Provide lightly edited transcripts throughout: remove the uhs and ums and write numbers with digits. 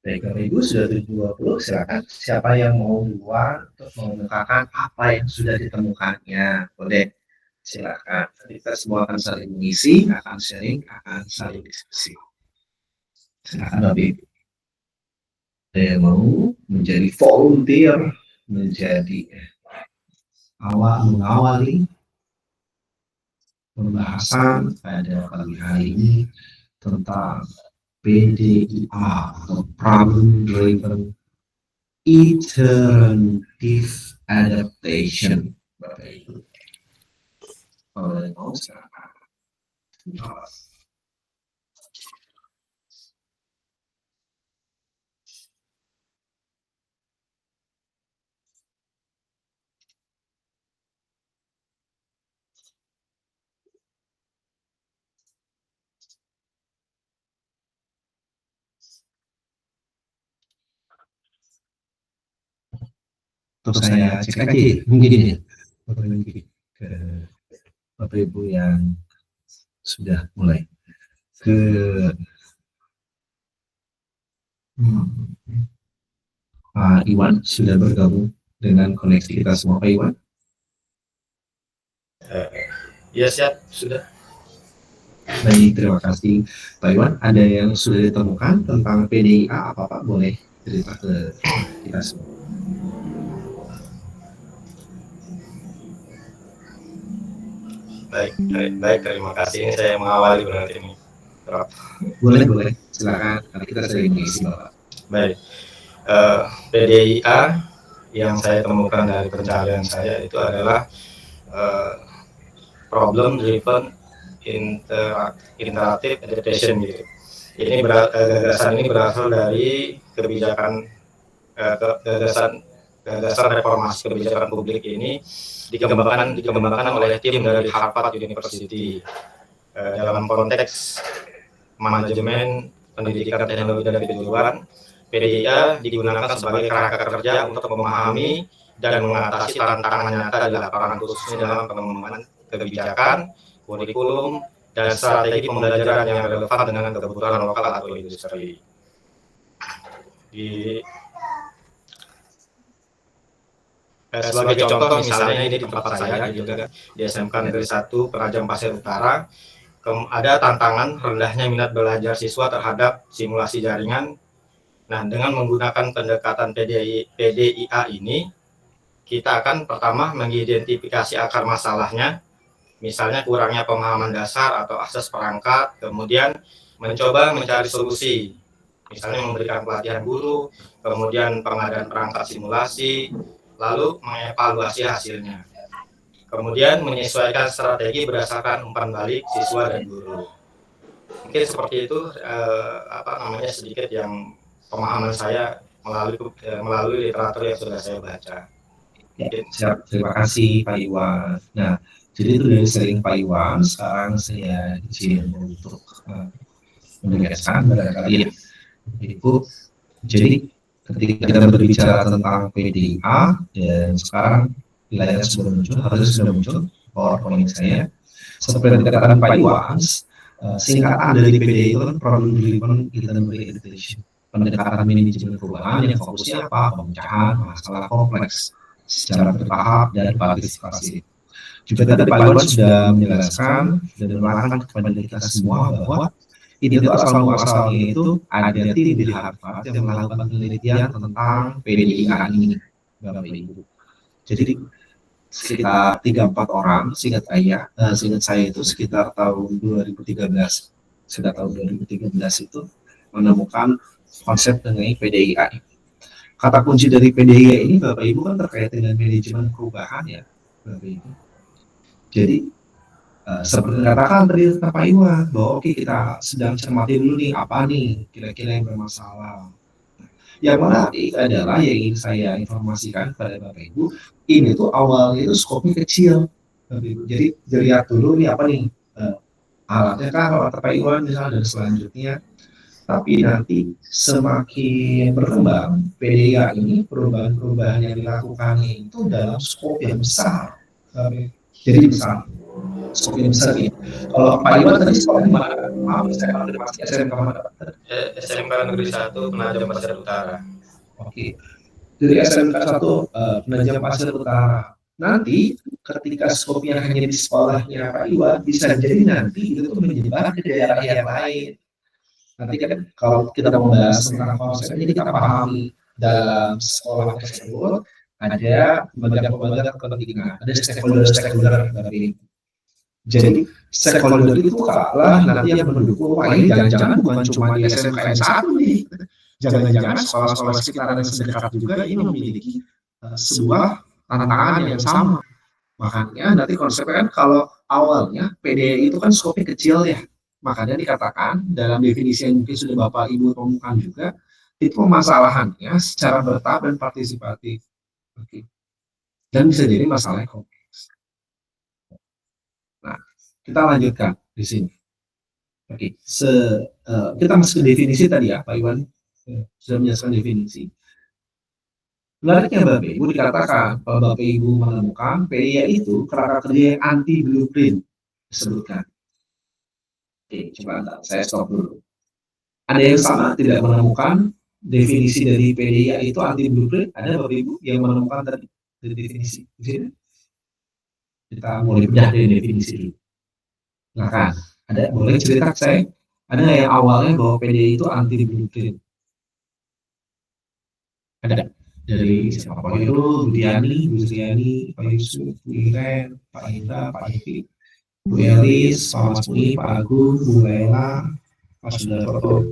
Baik, Bapak Ibu sudah 7.20, silakan siapa yang mau duluan untuk mengemukakan apa yang sudah ditemukannya, boleh silakan. Kita semua akan saling mengisi, akan sharing, akan saling diskusi. Silakan Bapak Ibu. Ada yang mau menjadi volunteer, menjadi mengawali pembahasan pada pagi hari ini tentang PDIA atau Problem Driven Iterative Adaptation. Bapak Ibu, kalau yang mau silakan. Untuk saya cek aja mungkin ya Bapak Ibu ke Bapak Ibu yang sudah mulai ke Pak Iwan sudah bergabung dengan koneksi kita semua. Pak Iwan. Ya siap, sudah. Baik, terima kasih Pak Iwan. Ada yang sudah ditemukan tentang PDIA apa Pak? Boleh cerita ke kita semua. Baik, terima kasih. Ini saya mengawali berarti ini. Boleh, silakan. Karena kita sering mengisi Bapak. Baik, PDIA yang saya temukan dari pencarian saya itu adalah problem driven interactive adaptation gitu. Ini gagasan ini berasal dari kebijakan gagasan reformasi kebijakan publik ini dikembangkan oleh tim dari Harvard University dalam konteks manajemen pendidikan teknologi dan kejuruan. PDIA digunakan sebagai kerangka kerja untuk memahami dan mengatasi tantangan nyata di lapangan, khususnya dalam pengembangan kebijakan, kurikulum, dan strategi pembelajaran yang relevan dengan kebutuhan lokal atau industri. Sebagai contoh, misalnya ini di tempat saya juga di SMK Negeri 1 Penajam Pasir Utara, ada tantangan rendahnya minat belajar siswa terhadap simulasi jaringan. Nah, dengan menggunakan pendekatan PDIA ini, kita akan pertama mengidentifikasi akar masalahnya, misalnya kurangnya pemahaman dasar atau akses perangkat, kemudian mencoba mencari solusi, misalnya memberikan pelatihan guru, kemudian pengadaan perangkat simulasi, lalu mengevaluasi hasilnya. Kemudian menyesuaikan strategi berdasarkan umpan balik siswa dan guru. Mungkin seperti itu sedikit yang pemahaman saya melalui literatur yang sudah saya baca. Ya, siap. Terima kasih Pak Iwan. Nah, Jadi itu dari sharing Pak Iwan, sekarang saya izin untuk menegaskan barangkali ya, Ibu. Jadi ketika kita berbicara tentang PDIA dan sekarang di layar sudah muncul, harusnya sudah muncul PowerPoint saya. Seperti yang dikatakan Pak Iwan, singkatan dari PDIA itu kan Problem Driven Itinerary Education. Pendekatan manajemen perubahan yang fokusnya apa? Pemecahan masalah kompleks secara bertahap dan partisipasi. Juga tadi Pak Iwan sudah menjelaskan dan menerangkan kepada kita semua bahwa ini tuh asal muasalnya itu ada tim di Harvard yang melakukan penelitian tentang PDIA ini, Bapak Ibu. Jadi sekitar 3-4 orang, seingat saya itu sekitar tahun 2013, sekitar tahun 2013 itu menemukan konsep mengenai PDIA. Kata kunci dari PDIA ini Bapak Ibu kan terkait dengan manajemen perubahan ya, Bapak Ibu. Jadi seperti dikatakan tadi Pak Iwan bahwa oke, kita sedang cermati dulu nih apa nih kira-kira yang bermasalah. Yang menarik adalah yang ingin saya informasikan kepada Bapak Ibu, ini tuh awalnya itu skopnya kecil, Bapak Ibu. Jadi dilihat dulu nih apa nih alatnya kan kalau Pak Iwan misalnya dan selanjutnya. Tapi nanti semakin berkembang PDIA ini perubahan-perubahan yang dilakukannya itu dalam skop yang besar, Bapak Ibu. Jadi besar. Skopnya besar nih. Kalau Pak Iwan tadi sekolah di mana? Maaf, saya kalau pasti SMK mana? SMK Negeri 1 Penajam Pasir Utara. Oke. Dari SMK 1 Penajam Pasir Utara. Nanti ketika skopnya hanya di sekolahnya Pak Iwan, bisa jadi nanti itu tuh menyebar ke daerah yang lain. Nanti kan kalau kita mau bahas tentang konsep ini kita pahami dalam sekolah tersebut ada pemegang-pemegang kepentingan, ada stakeholder-stakeholder dari. Jadi stakeholder itu kalah nanti yang mendukung, wah ini jangan-jangan bukan cuma di SMKN 1 nih, jangan-jangan sekolah-sekolah sekitar yang sedekat juga ini memiliki sebuah tantangan yang sama. Makanya nanti konsepnya kan kalau awalnya PDI itu kan skopnya kecil ya, makanya dikatakan dalam definisi yang mungkin sudah Bapak Ibu temukan juga, itu permasalahannya secara bertahap dan partisipatif. Oke. Dan bisa jadi masalahnya kompleks. Nah, kita lanjutkan di sini. Oke, kita masuk ke definisi tadi ya, Pak Iwan sudah menjelaskan definisi. Menariknya Bapak Ibu dikatakan bahwa Bapak Ibu menemukan PDIA itu kerangka kerja yang anti blueprint disebutkan. Oke, coba saya stop dulu. Ada yang sama tidak menemukan definisi dari PDIA itu anti blueprint? Ada Bapak Ibu yang menemukan tadi dari definisi? Di sini kita mulai bedah dari definisi dulu. Silakan. Ada boleh cerita saya? Ada yang awalnya bahwa PDIA itu anti blueprint? Ada dari siapa Pak Yuru, Bu Diani, Bu Sriani, Pak Yusuf, Bu Iren, Pak Indra, Pak Ivi, Bu Elis, Pak Mas Mui, Pak Agung, Bu Lela, Pak Sudarto,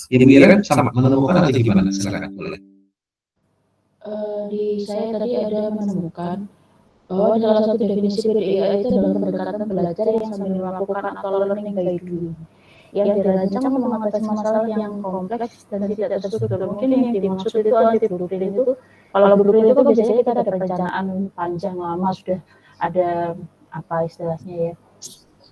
ya Bu Iren sama menemukan atau gimana? Silakan boleh. Di saya tadi ada menemukan bahwa salah satu definisi PDIA itu adalah pendekatan belajar yang sambil melakukan atau learning by doing, yang dirancang untuk mengatasi masalah yang kompleks dan tidak terstruktur. Mungkin yang dimaksud itu anti blueprint itu, kalau blueprint itu biasanya kita ada perencanaan panjang lama, sudah ada apa istilahnya ya,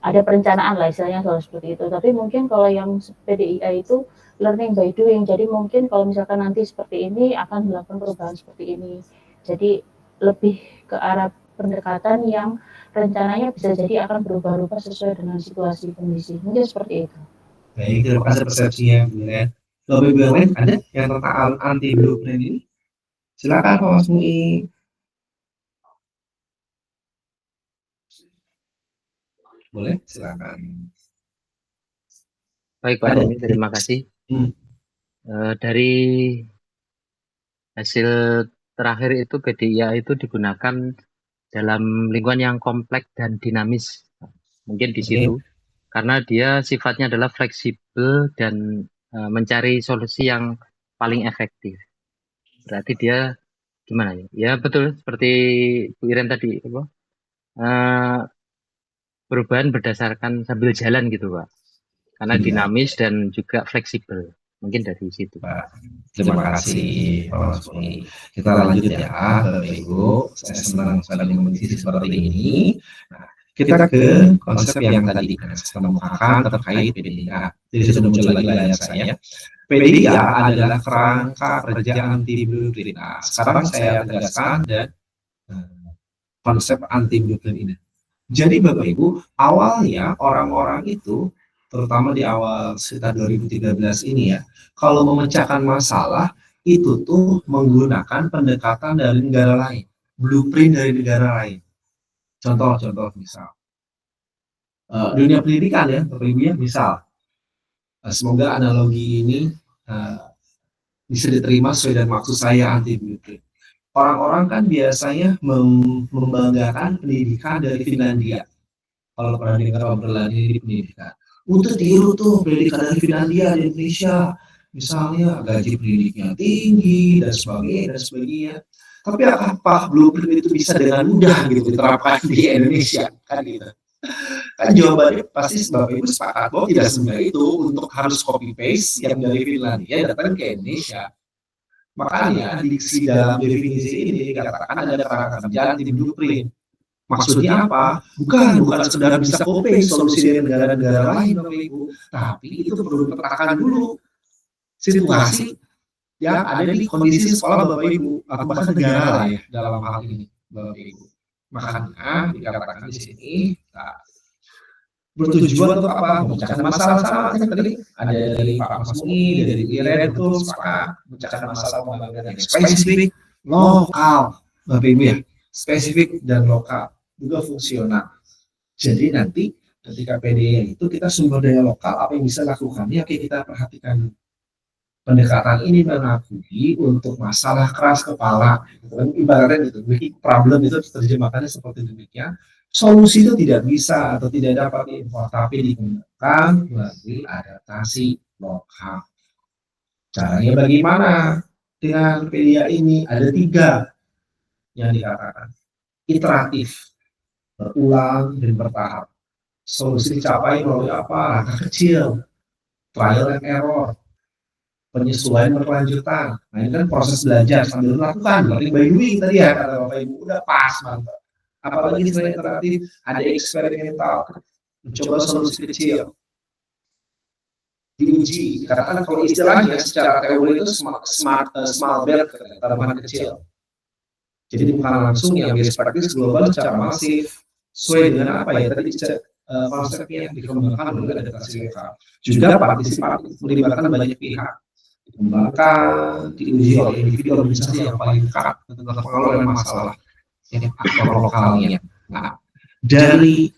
ada perencanaan lah istilahnya soal seperti itu. Tapi mungkin kalau yang PDIA itu learning by doing, jadi mungkin kalau misalkan nanti seperti ini akan melakukan perubahan seperti ini. Jadi lebih ke arah pendekatan yang rencananya bisa jadi akan berubah-ubah sesuai dengan situasi kondisi. Mungkin seperti itu. Baik, terima kasih persepsinya Bu Iren. Bapak Ibu yang lain ada yang tentang anti blueprint ini? Silakan Pak Mas Mui. Boleh, silakan. Baik Pak Denny, terima kasih. Dari hasil terakhir itu PDIA itu digunakan dalam lingkungan yang kompleks dan dinamis. Mungkin di situ. Karena dia sifatnya adalah fleksibel dan mencari solusi yang paling efektif. Berarti dia gimana ya? Ya betul seperti Bu Iren tadi, perubahan berdasarkan sambil jalan gitu Pak. Karena dinamis dan juga fleksibel. Mungkin dari situ. Pak. Terima kasih Pak Mas Boni. Kita lanjut ya Bapak Ibu. Saya senang sekali mengisi seperti ini. Nah, kita ke konsep yang tadi saya kemukakan terkait PDIA. Jadi sudah muncul lagi layar saya. PDIA adalah kerangka kerja anti blueprint. Nah, sekarang saya tegaskan dan konsep anti blueprint ini. Jadi Bapak Ibu, awalnya orang-orang itu, terutama di awal sekitar 2013 ini ya, kalau memecahkan masalah, itu tuh menggunakan pendekatan dari negara lain, blueprint dari negara lain. Contoh misal, dunia pendidikan ya, Bapak Ibu ya, misal, semoga analogi ini bisa diterima sesuai dengan maksud saya anti blueprint. Orang-orang kan biasanya membanggakan pendidikan dari Finlandia. Kalau pernah dengar obrolan ini di pendidikan, untuk tiru tuh pendidikan dari Finlandia di Indonesia, misalnya gaji pendidiknya tinggi dan sebagainya. Tapi apakah blueprint itu bisa dengan mudah gitu diterapkan di Indonesia? Kan gitu. Kan jawabannya pasti Bapak Ibu sepakat bahwa tidak semudah itu untuk harus copy paste yang dari Finlandia datang ke Indonesia. Makanya diksi dalam definisi ini dikatakan ada kerangka kerja anti blueprint. Maksudnya apa? Bukan sekedar bisa copy solusi dari negara-negara lain Bapak Ibu, tapi itu perlu dipetakan dulu situasi yang ada di kondisi sekolah Bapak Ibu atau bahkan negara lah ya dalam hal ini Bapak Ibu. Makanya dikatakan di sini bertujuan untuk apa? Memecahkan masalah sama yang tadi ada dari Pak Mas Muni, dari Iren, betul sepakat memecahkan masalah pembangunan yang spesifik, lokal, Bapak Ibu ya, spesifik dan lokal, juga fungsional. Jadi nanti ketika PDIA itu kita sumber daya lokal, apa yang bisa lakukan? Ya oke, kita perhatikan pendekatan ini mengakui untuk masalah keras kepala, ibaratnya gitu, problem itu terjemahkannya seperti demikian. Solusi itu tidak bisa atau tidak dapat diimpor, tapi digunakan melalui adaptasi lokal. Caranya bagaimana? Dengan PDIA ini ada 3 yang dikatakan. Iteratif, berulang dan bertahap. Solusi dicapai melalui apa? Langkah kecil, trial and error, penyesuaian berkelanjutan. Nah ini kan proses belajar sambil melakukan, learning by doing tadi ya kata Bapak Ibu, udah pas mantap. Apalagi selain iteratif, ada eksperimental, mencoba solusi kecil, diuji. Katakan kalau istilahnya secara teori itu small bet, taruhan kecil. Jadi bukan langsung yang best practice global secara masif, sesuai dengan apa ya tadi konsepnya yang dikembangkan oleh adaptasi lokal. Juga partisipatif, melibatkan banyak pihak, dikembangkan, diuji oleh individu organisasi yang paling dekat dengan pengelolaan masalah yang aktor lokalnya. Nah, dari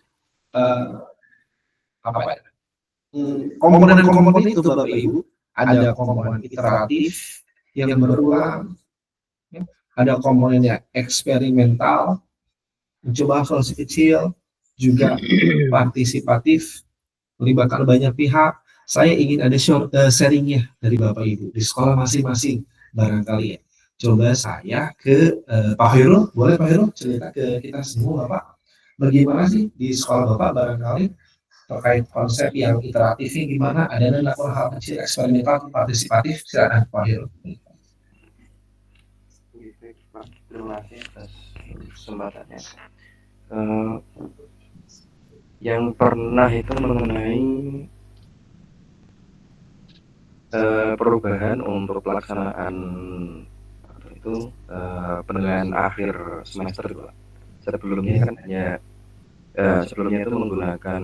komponen-komponen itu Bapak Ibu, ada komponen iteratif yang berulang, ada komponennya eksperimental, mencoba solusi kecil, juga partisipatif, melibatkan banyak pihak. Saya ingin ada sharingnya dari Bapak Ibu di sekolah masing-masing barangkali ya. Coba saya ke Pak Hairul, boleh Pak Hairul cerita ke kita semua Bapak, bagaimana sih di sekolah Bapak barangkali terkait konsep yang iteratifnya gimana, ada yang melakukan hal kecil, eksperimental, partisipatif, silakan Pak Hairul. Pak, terima kasih atas kesempatannya. Yang pernah itu mengenai perubahan untuk pelaksanaan itu penilaian akhir semester itu. Sebelumnya kan hanya sebelumnya itu menggunakan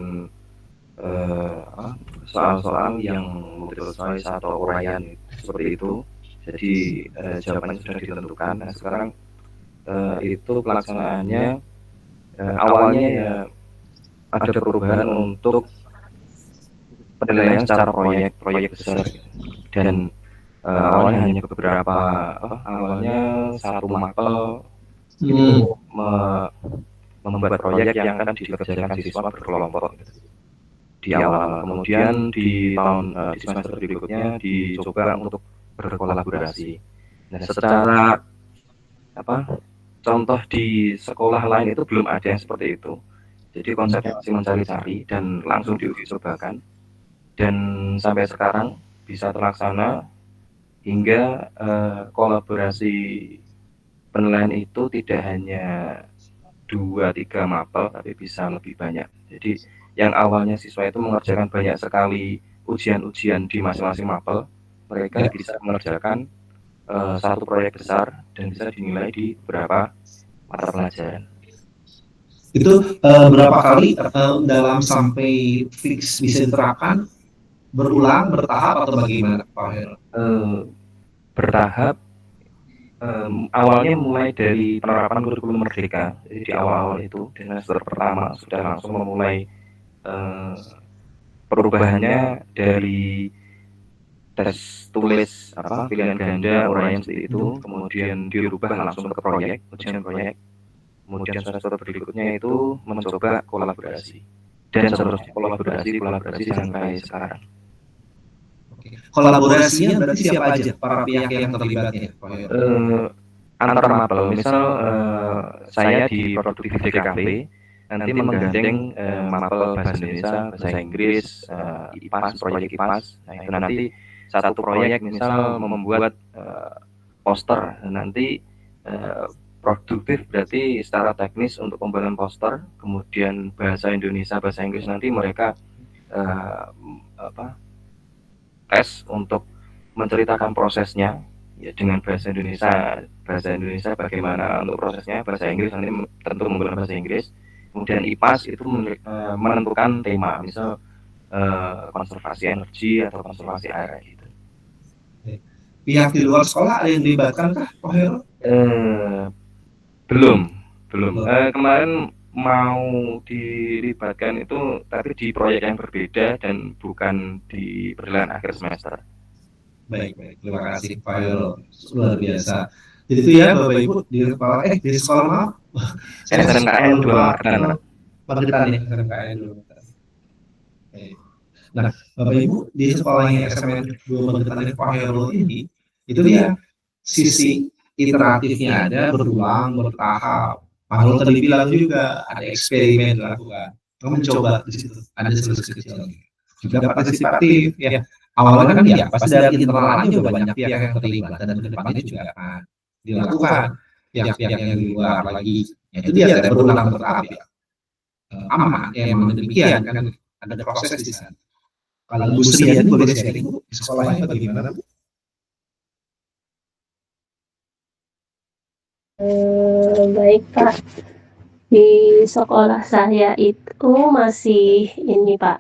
soal-soal yang multiple choice atau uraian seperti itu. Jadi jawabannya sudah ditentukan. Nah sekarang itu pelaksanaannya awalnya ya ada perubahan untuk penilaian secara proyek besar dan awalnya hanya beberapa awalnya satu mapel itu membuat proyek yang akan dikerjakan siswa berkelompok di awal, kemudian di semester berikutnya dicoba untuk berkolaborasi. Nah secara contoh di sekolah lain itu belum ada yang seperti itu. Jadi konsepnya masih mencari-cari dan langsung diuji cobakan. Dan sampai sekarang bisa terlaksana hingga kolaborasi penilaian itu tidak hanya 2-3 mapel, tapi bisa lebih banyak. Jadi yang awalnya siswa itu mengerjakan banyak sekali ujian-ujian di masing-masing mapel, mereka bisa mengerjakan satu proyek besar dan bisa dinilai di beberapa mata pelajaran. Itu berapa kali dalam sampai fix bisa diterapkan, berulang, bertahap, atau bagaimana Pak Heru? Bertahap. Awalnya mulai dari penerapan kurikulum merdeka. Jadi di awal-awal itu di semester pertama sudah langsung memulai perubahannya dari tes tulis pilihan ganda uraian seperti itu, kemudian dirubah langsung ke proyek, ujian proyek. Kemudian semester berikutnya itu mencoba kolaborasi dan seterusnya kolaborasi sampai sekarang. Kolaborasinya berarti siapa aja para pihak yang terlibatnya Pak Heru? Antar mapel, misal saya di produktif DKV nanti menggandeng mapel bahasa Indonesia, bahasa Inggris, IPAS, proyek IPAS. Nah itu nanti satu proyek misal membuat poster, nanti produktif berarti secara teknis untuk pembuatan poster, kemudian bahasa Indonesia, bahasa Inggris nanti mereka tes untuk menceritakan prosesnya ya dengan bahasa Indonesia bagaimana untuk prosesnya, bahasa Inggris nanti tentu menggunakan bahasa Inggris. Kemudian IPAS itu menentukan tema, misal konservasi energi atau konservasi air gitu. Pihak di luar sekolah ada yang dilibatkan kah Pak Heru? Belum. Kemarin mau dilibatkan itu tapi di proyek yang berbeda dan bukan di penilaian akhir semester. Baik, terima kasih Pak Heru, luar biasa. Jadi itu ya Bapak Ibu di sekolah maaf. SMKN 2 Magetan. Magetan ya, SMKN 2 Magetan. Nah, Bapak Ibu di sekolahnya SMKN 2 Magetan Pak Heru ini, itu dia sisi iteratifnya ada, berulang, bertahap. Pak Heru tadi bilang juga ada eksperimen dilakukan, mencoba di situ, ada solusi kecil. Juga partisipatif ya. Awalnya kan ya pasti dari internal juga banyak pihak yang terlibat dan kedepannya juga akan dilakukan pihak-pihak yang di luar lagi. Ya, itu dia berulang bertahap ya. Aman ya, memang demikian kan ada proses di sana. Kalau Bu Sri boleh sharing Bu, di sekolahnya bagaimana Bu? Baik Pak, di sekolah saya itu masih ini Pak,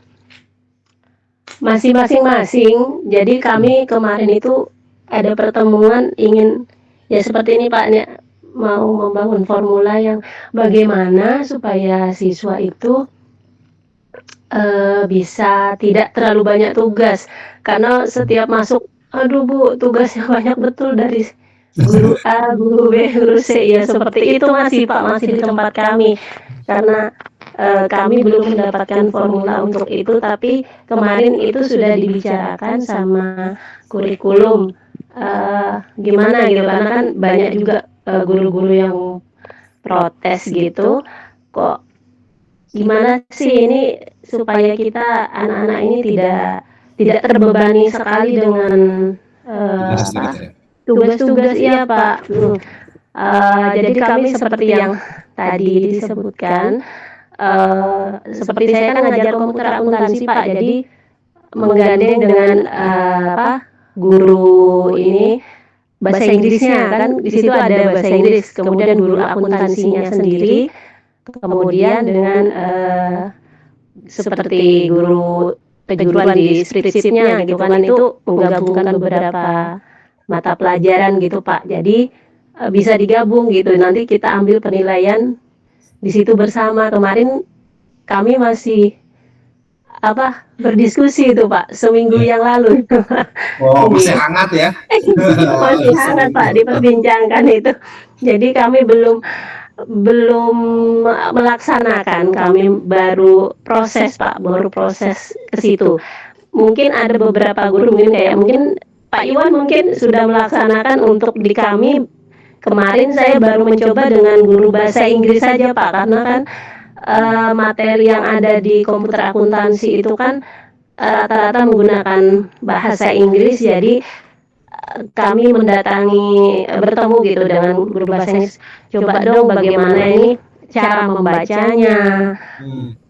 masih masing-masing. Jadi kami kemarin itu ada pertemuan ingin ya seperti ini Pak, mau membangun formula yang bagaimana supaya siswa itu bisa tidak terlalu banyak tugas, karena setiap masuk, aduh Bu tugasnya banyak betul dari guru A, guru B, guru C, ya seperti itu masih Pak, masih di tempat kami. Karena kami belum mendapatkan formula untuk itu, tapi kemarin itu sudah dibicarakan sama kurikulum. Gimana gitu, karena kan banyak juga guru-guru yang protes gitu, kok gimana sih ini supaya kita anak-anak ini tidak terbebani sekali dengan tugas-tugas iya Pak. Jadi kami seperti yang tadi disebutkan, seperti saya kan ngajar komputer akuntansi Pak, jadi menggandeng dengan guru ini bahasa Inggrisnya kan, di situ ada bahasa Inggris, kemudian guru akuntansinya sendiri, kemudian dengan seperti guru kejuruan di skripsinya gitu kan, itu menggabungkan beberapa mata pelajaran gitu Pak. Jadi bisa digabung gitu. Nanti kita ambil penilaian di situ bersama. Kemarin kami masih berdiskusi itu Pak, seminggu yang lalu. Oh, masih hangat ya? Masih hangat Pak, diperbincangkan itu. Jadi kami belum melaksanakan, kami baru proses Pak, baru proses ke situ. Mungkin ada beberapa guru mungkin Pak Iwan mungkin sudah melaksanakan. Untuk di kami kemarin saya baru mencoba dengan guru bahasa Inggris saja Pak, karena kan materi yang ada di komputer akuntansi itu kan rata-rata menggunakan bahasa Inggris, jadi kami bertemu gitu dengan guru bahasa Inggris, coba dong bagaimana ini cara membacanya,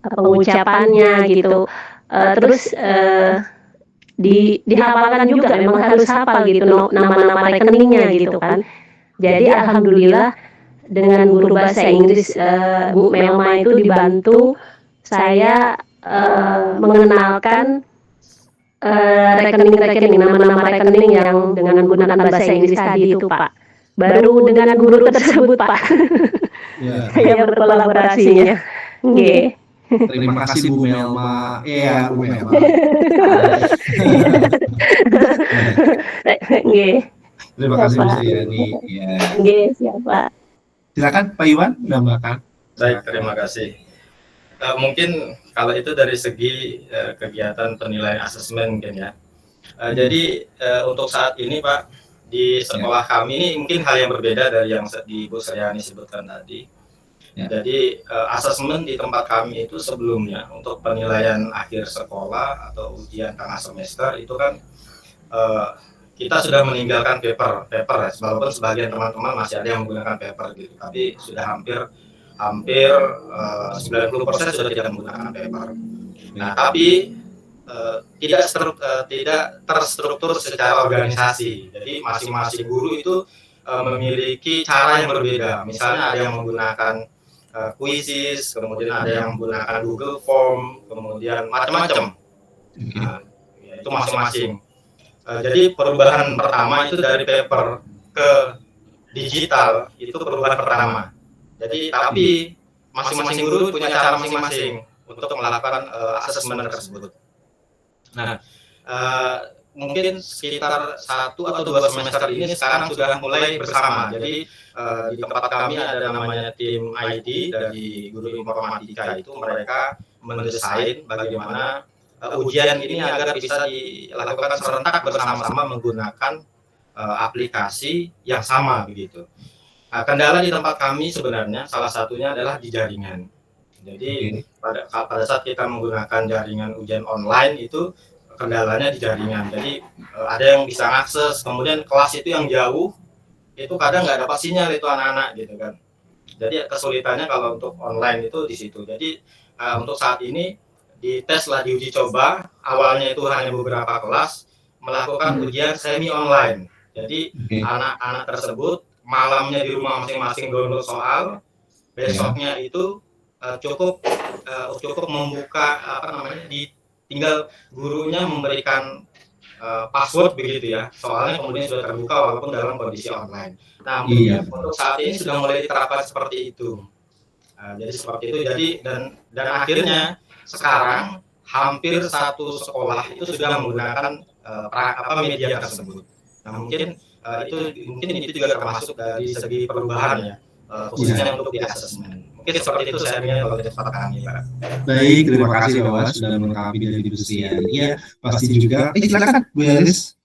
pengucapannya gitu. Terus dihafalkan juga, memang harus hafal gitu nama-nama rekeningnya gitu kan. Jadi alhamdulillah dengan guru bahasa Inggris Bu Melma itu dibantu saya mengenalkan rekening-rekening, nama-nama rekening yang dengan menggunakan bahasa Inggris tadi itu Pak. Baru dengan guru tersebut Pak Ya. saya berkolaborasinya. Nggih. Terima kasih Bu Melma. Iya, Bu Melma. Nggih. Terima kasih Bu Bapak. Sriani. Ya. Nggih, siapa? Silakan Pak Iwan menambahkan. Baik, terima kasih. Mungkin kalau itu dari segi kegiatan penilaian asesmen mungkin ya. Jadi untuk saat ini Pak, di sekolah kami ini mungkin hal yang berbeda dari yang di Bu Sriani sebutkan tadi. Ya. Jadi asesmen di tempat kami itu sebelumnya untuk penilaian akhir sekolah atau ujian tengah semester itu kan kita sudah meninggalkan paper walaupun sebagian teman-teman masih ada yang menggunakan paper gitu, tapi sudah hampir 90% sudah tidak menggunakan paper. Nah, tapi tidak terstruktur secara organisasi. Jadi masing-masing guru itu memiliki cara yang berbeda. Misalnya ada yang menggunakan quizzes, kemudian ada yang menggunakan Google Form, kemudian macam-macam. Nah, itu masing-masing. Jadi perubahan pertama itu dari paper ke digital, itu perubahan pertama. Jadi tapi masing-masing guru punya cara masing-masing untuk melakukan asesmen tersebut. Nah, mungkin sekitar 1 atau 2 semester ini sekarang sudah mulai bersama. Jadi di tempat kami ada namanya tim ID dari guru informatika, itu mereka mendesain bagaimana ujian ini agar bisa dilakukan serentak bersama-sama menggunakan aplikasi yang sama begitu. Kendala di tempat kami sebenarnya salah satunya adalah di jaringan. Jadi pada saat kita menggunakan jaringan ujian online itu kendalanya di jaringan. Jadi ada yang bisa akses, kemudian kelas itu yang jauh itu kadang nggak dapat sinyal itu anak-anak gitu kan. Jadi kesulitannya kalau untuk online itu di situ. Jadi untuk saat ini diteslah, diuji coba, awalnya itu hanya beberapa kelas melakukan ujian semi online. Jadi anak-anak tersebut malamnya di rumah masing-masing download soal, besoknya itu cukup membuka tinggal gurunya memberikan password begitu ya, soalnya kemudian sudah terbuka walaupun dalam kondisi online. Nah, untuk saat ini sudah mulai diterapkan seperti itu. Jadi seperti itu. Jadi dan akhirnya sekarang hampir satu sekolah itu sudah menggunakan media tersebut. Nah, mungkin itu juga termasuk dari segi perubahan ya, khususnya untuk di asesmen. Mungkin seperti itu saya ingin kalau di tempat kami, Pak. Baik, terima kasih Bapak sudah melengkapi dari Bu Sriani. Ya, pasti juga. Silakan Bu Elis.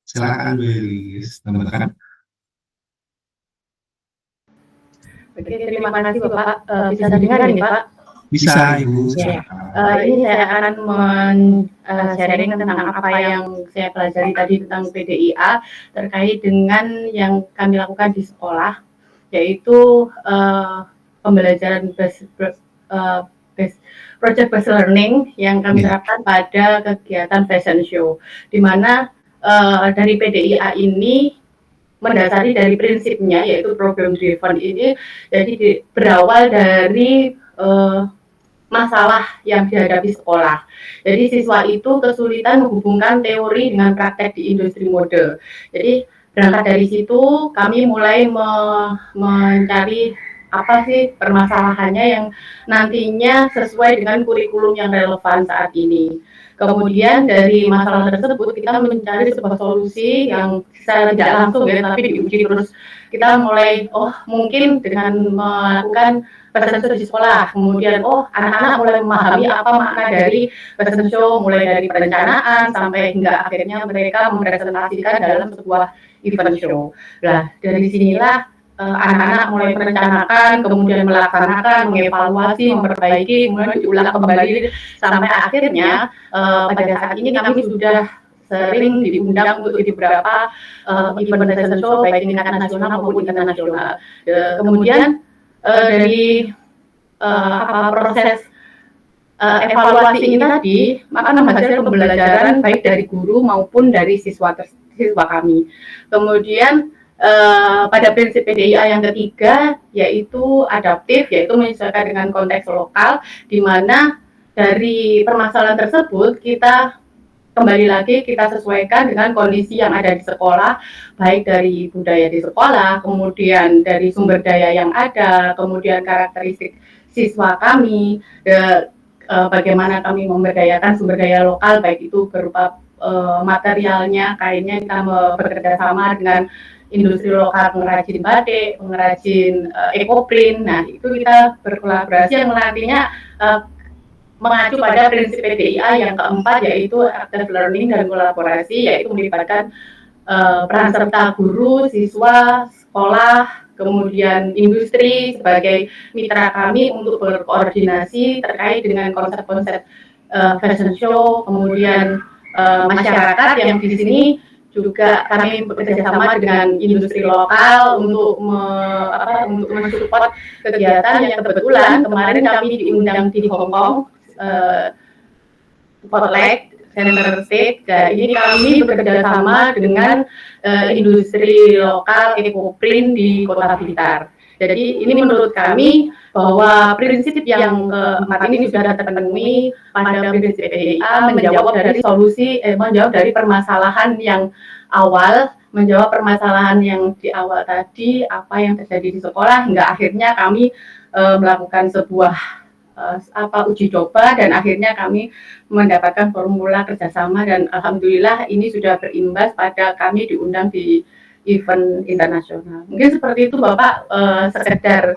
Silakan Bu Elis, tambahkan. Oke, terima kasih Bapak. Bisa dengar nih Pak? Bisa Ibu. Ya. Ini saya akan sharing tentang apa yang saya pelajari tadi tentang PDIA terkait dengan yang kami lakukan di sekolah, yaitu pembelajaran project based learning yang kami terapkan pada kegiatan fashion show, di mana dari PDIA ini mendasari dari prinsipnya yaitu program driven ini, jadi berawal dari masalah yang dihadapi sekolah. Jadi siswa itu kesulitan menghubungkan teori dengan praktek di industri mode. Jadi berangkat dari situ kami mulai mencari apa sih permasalahannya yang nantinya sesuai dengan kurikulum yang relevan saat ini. Kemudian dari masalah tersebut kita mencari sebuah solusi yang secara tidak langsung ya, tapi diuji terus. Kita mulai, mungkin dengan melakukan fashion show di sekolah, kemudian anak-anak mulai memahami apa makna dari fashion show, mulai dari perencanaan sampai hingga akhirnya mereka mempresentasikan dalam sebuah event show. Nah, dari sinilah anak-anak mulai merencanakan, kemudian melaksanakan, mengevaluasi, memperbaiki, kemudian diulang kembali sampai akhirnya pada saat ini kami sudah sering diundang untuk di beberapa event fashion show baik tingkat nasional maupun internasional. Kemudian dari proses evaluasi ini tadi, maka hasil pembelajaran baik dari guru maupun dari siswa kami. Kemudian pada prinsip PDIA yang ketiga yaitu adaptif, yaitu menyesuaikan dengan konteks lokal, di mana dari permasalahan tersebut kita kembali lagi kita sesuaikan dengan kondisi yang ada di sekolah, baik dari budaya di sekolah, kemudian dari sumber daya yang ada, kemudian karakteristik siswa kami, bagaimana kami memberdayakan sumber daya lokal, baik itu berupa materialnya, kainnya, kita bekerja sama dengan industri lokal pengrajin batik, pengrajin ekoprint. Nah, itu kita berkolaborasi yang nantinya mengacu pada prinsip PDIA yang keempat, yaitu active learning dan kolaborasi, yaitu melibatkan peran serta guru, siswa, sekolah, kemudian industri sebagai mitra kami untuk berkoordinasi terkait dengan konsep-konsep fashion show, kemudian masyarakat yang di sini juga kami bekerjasama dengan industri lokal untuk mensupport kegiatan yang kebetulan kemarin kami diundang di Hong Kong, Spotlight Center State. Ini kami bekerjasama dengan industri lokal ekoprint di Kota Blitar. Jadi ini menurut kami bahwa prinsip yang keempat ini sudah terpenuhi pada prinsip PDIA, menjawab dari permasalahan yang awal, menjawab permasalahan yang di awal tadi, apa yang terjadi di sekolah, hingga akhirnya kami melakukan sebuah uji coba, dan akhirnya kami mendapatkan formula kerjasama, dan alhamdulillah ini sudah berimbas pada kami diundang di event internasional. Mungkin seperti itu Bapak, sekedar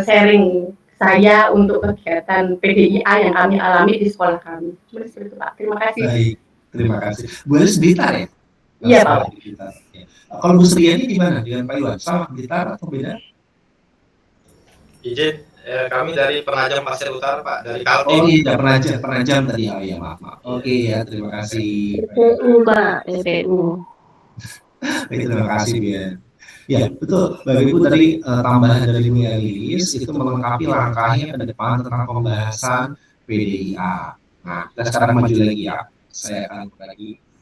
sharing saya untuk kegiatan PDIA yang kami alami di sekolah kami. Seperti itu Pak. Terima kasih. Baik, terima kasih. Bu Elis Blitar ya? Iya Pak. Kalau Bu Sriani di mana dengan Pak Iwan? Sama Blitar atau beda? Izin, kami dari Penajam Pasir Utara Pak, dari Kaltim. Oh iya, Penajam tadi. Oh iya, maaf. Oke ya, terima kasih. PPU Pak, PPU. Terima kasih ya. Ya betul, Bapak Ibu tadi tambahan dari Bu Elis itu melengkapi langkahnya ke depan tentang pembahasan PDIA. Nah, kita sekarang maju lagi ya. Saya akan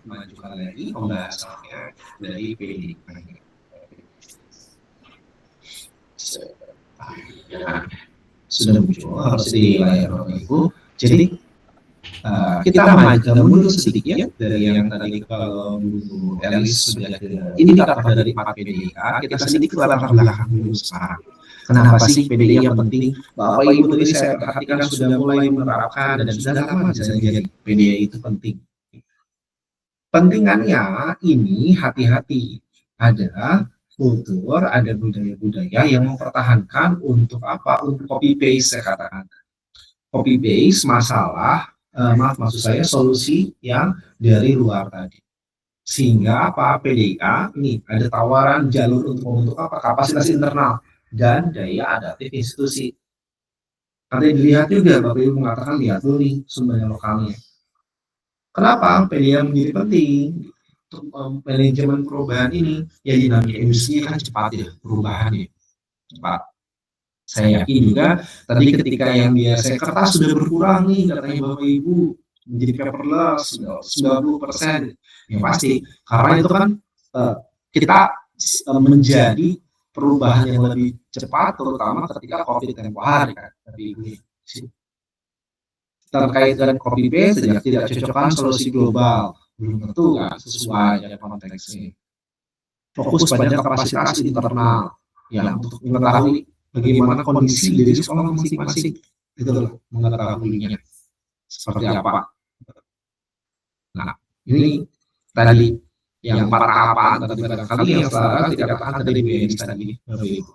majukan lagi pembahasannya dari PDIA. Nah, sudah muncul harus di layar Bapak Ibu. Jadi kita mundur sedikit ya dari yang tadi kalau Bu Elis sudah ini kita dari 4 PDIA, kita sedikit latar belakang dulu sekarang. Kenapa sih PDIA penting? Bapak Ibu tadi saya perhatikan sudah mulai menerapkan dan sudah lama jadi PDIA itu penting. Pentingannya ini hati-hati, ada kultur, ada budaya-budaya yang mempertahankan untuk apa? Untuk copy paste saya katakan. Copy paste masalah maksud saya solusi yang dari luar tadi, sehingga apa PDIA ini ada tawaran jalur untuk membentuk apa kapasitas internal dan daya adaptif institusi. Nanti dilihat juga Bapak Ibu mengatakan lihat dulu nih sumbernya lokalnya. Kenapa PDIA menjadi penting untuk manajemen perubahan ini? Ya dinamika industri kan cepat ya perubahannya cepat. Saya yakin juga tadi ketika yang biasa kertas sudah berkurang nih katanya Bapak Ibu menjadi paperless 90%, ya pasti karena itu kan kita menjadi perubahan yang lebih cepat terutama ketika COVID tempoh hari kan dari ini terkait dengan copy paste tidak cocokkan solusi global belum tentu kan sesuai dengan konteksnya. Fokus pada kapasitas internal ya untuk mengetahui bagaimana kondisi dari sekolah masing-masing itu mengetahuinya seperti apa. Nah ini tadi yang 4 tahapan tadi barangkali yang salah tidak tahan dari BNS tadi Bapak Ibu.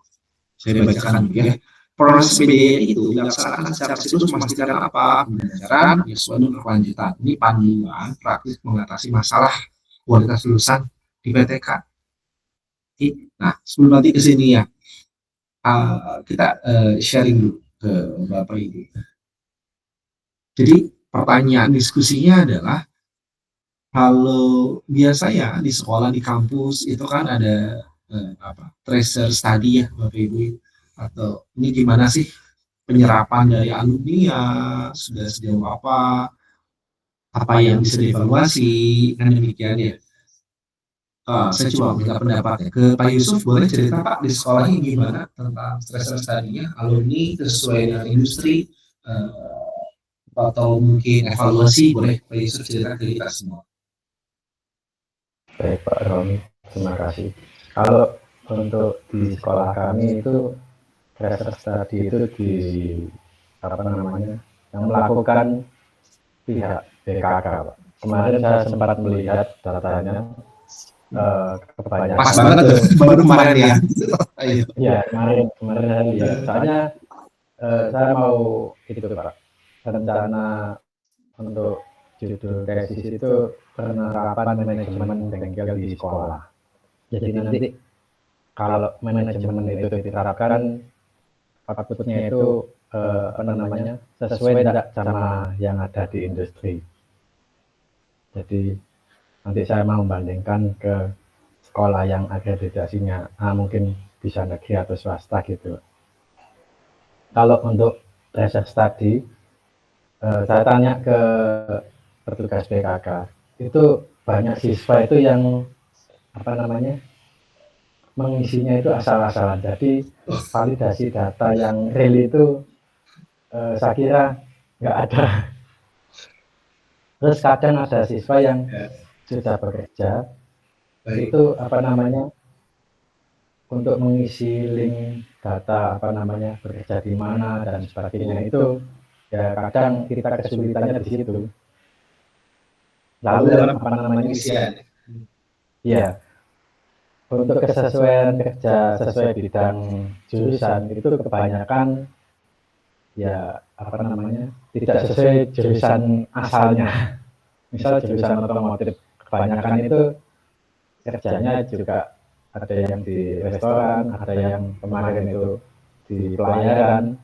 Saya bacakan ya. Proses PDIA itu dilaksanakan secara siklus memastikan apa? Pembelajaran sesuai dengan kelanjutan. Ini panduan praktis mengatasi masalah kualitas lulusan di PTK. Nah, sebelum nanti ke sini ya, kita sharing dulu ke Bapak Ibu. Jadi pertanyaan diskusinya adalah, kalau biasanya di sekolah di kampus itu kan ada tracer study ya Bapak Ibu, atau ini gimana sih penyerapan dari alumni ya, sudah sejauh apa yang bisa dievaluasi, kan demikian ya. Saya coba minta pendapatnya ke Pak Yusuf, boleh cerita Pak di sekolahnya gimana tentang tracer study-nya, alumni sesuai dengan industri, atau mungkin evaluasi, boleh Pak Yusuf cerita ke kita semua. Baik Pak Romi, terima kasih. Kalau untuk di sekolah kami itu tracer study itu yang melakukan pihak BKK Pak. Kemarin saya sempat melihat datanya, kebanyakan. Pas banget tuh, baru kemarin ya. Iya, kemarin saya lihat. Soalnya saya mau itu Pak, rencana untuk judul tesis itu penerapan manajemen bengkel di sekolah. Jadi nanti kalau manajemen itu diterapkan, outputnya itu sesuai tidak sama yang ada di industri. Jadi nanti saya mau membandingkan ke sekolah yang akreditasinya mungkin bisa negeri atau swasta gitu. Kalau untuk tracer study, saya tanya ke petugas BKK, itu banyak siswa itu yang mengisinya itu asal-asalan. Jadi validasi data yang real itu saya kira nggak ada. Terus kadang ada siswa yang sudah bekerja, itu untuk mengisi link data bekerja di mana dan sebagainya, itu ya kadang kita kesulitannya di situ. Lalu ya untuk kesesuaian kerja sesuai bidang jurusan itu kebanyakan ya tidak sesuai jurusan asalnya. Misal jurusan otomotif, kebanyakan itu kerjanya juga ada yang di restoran, ada yang kemarin itu di pelayaran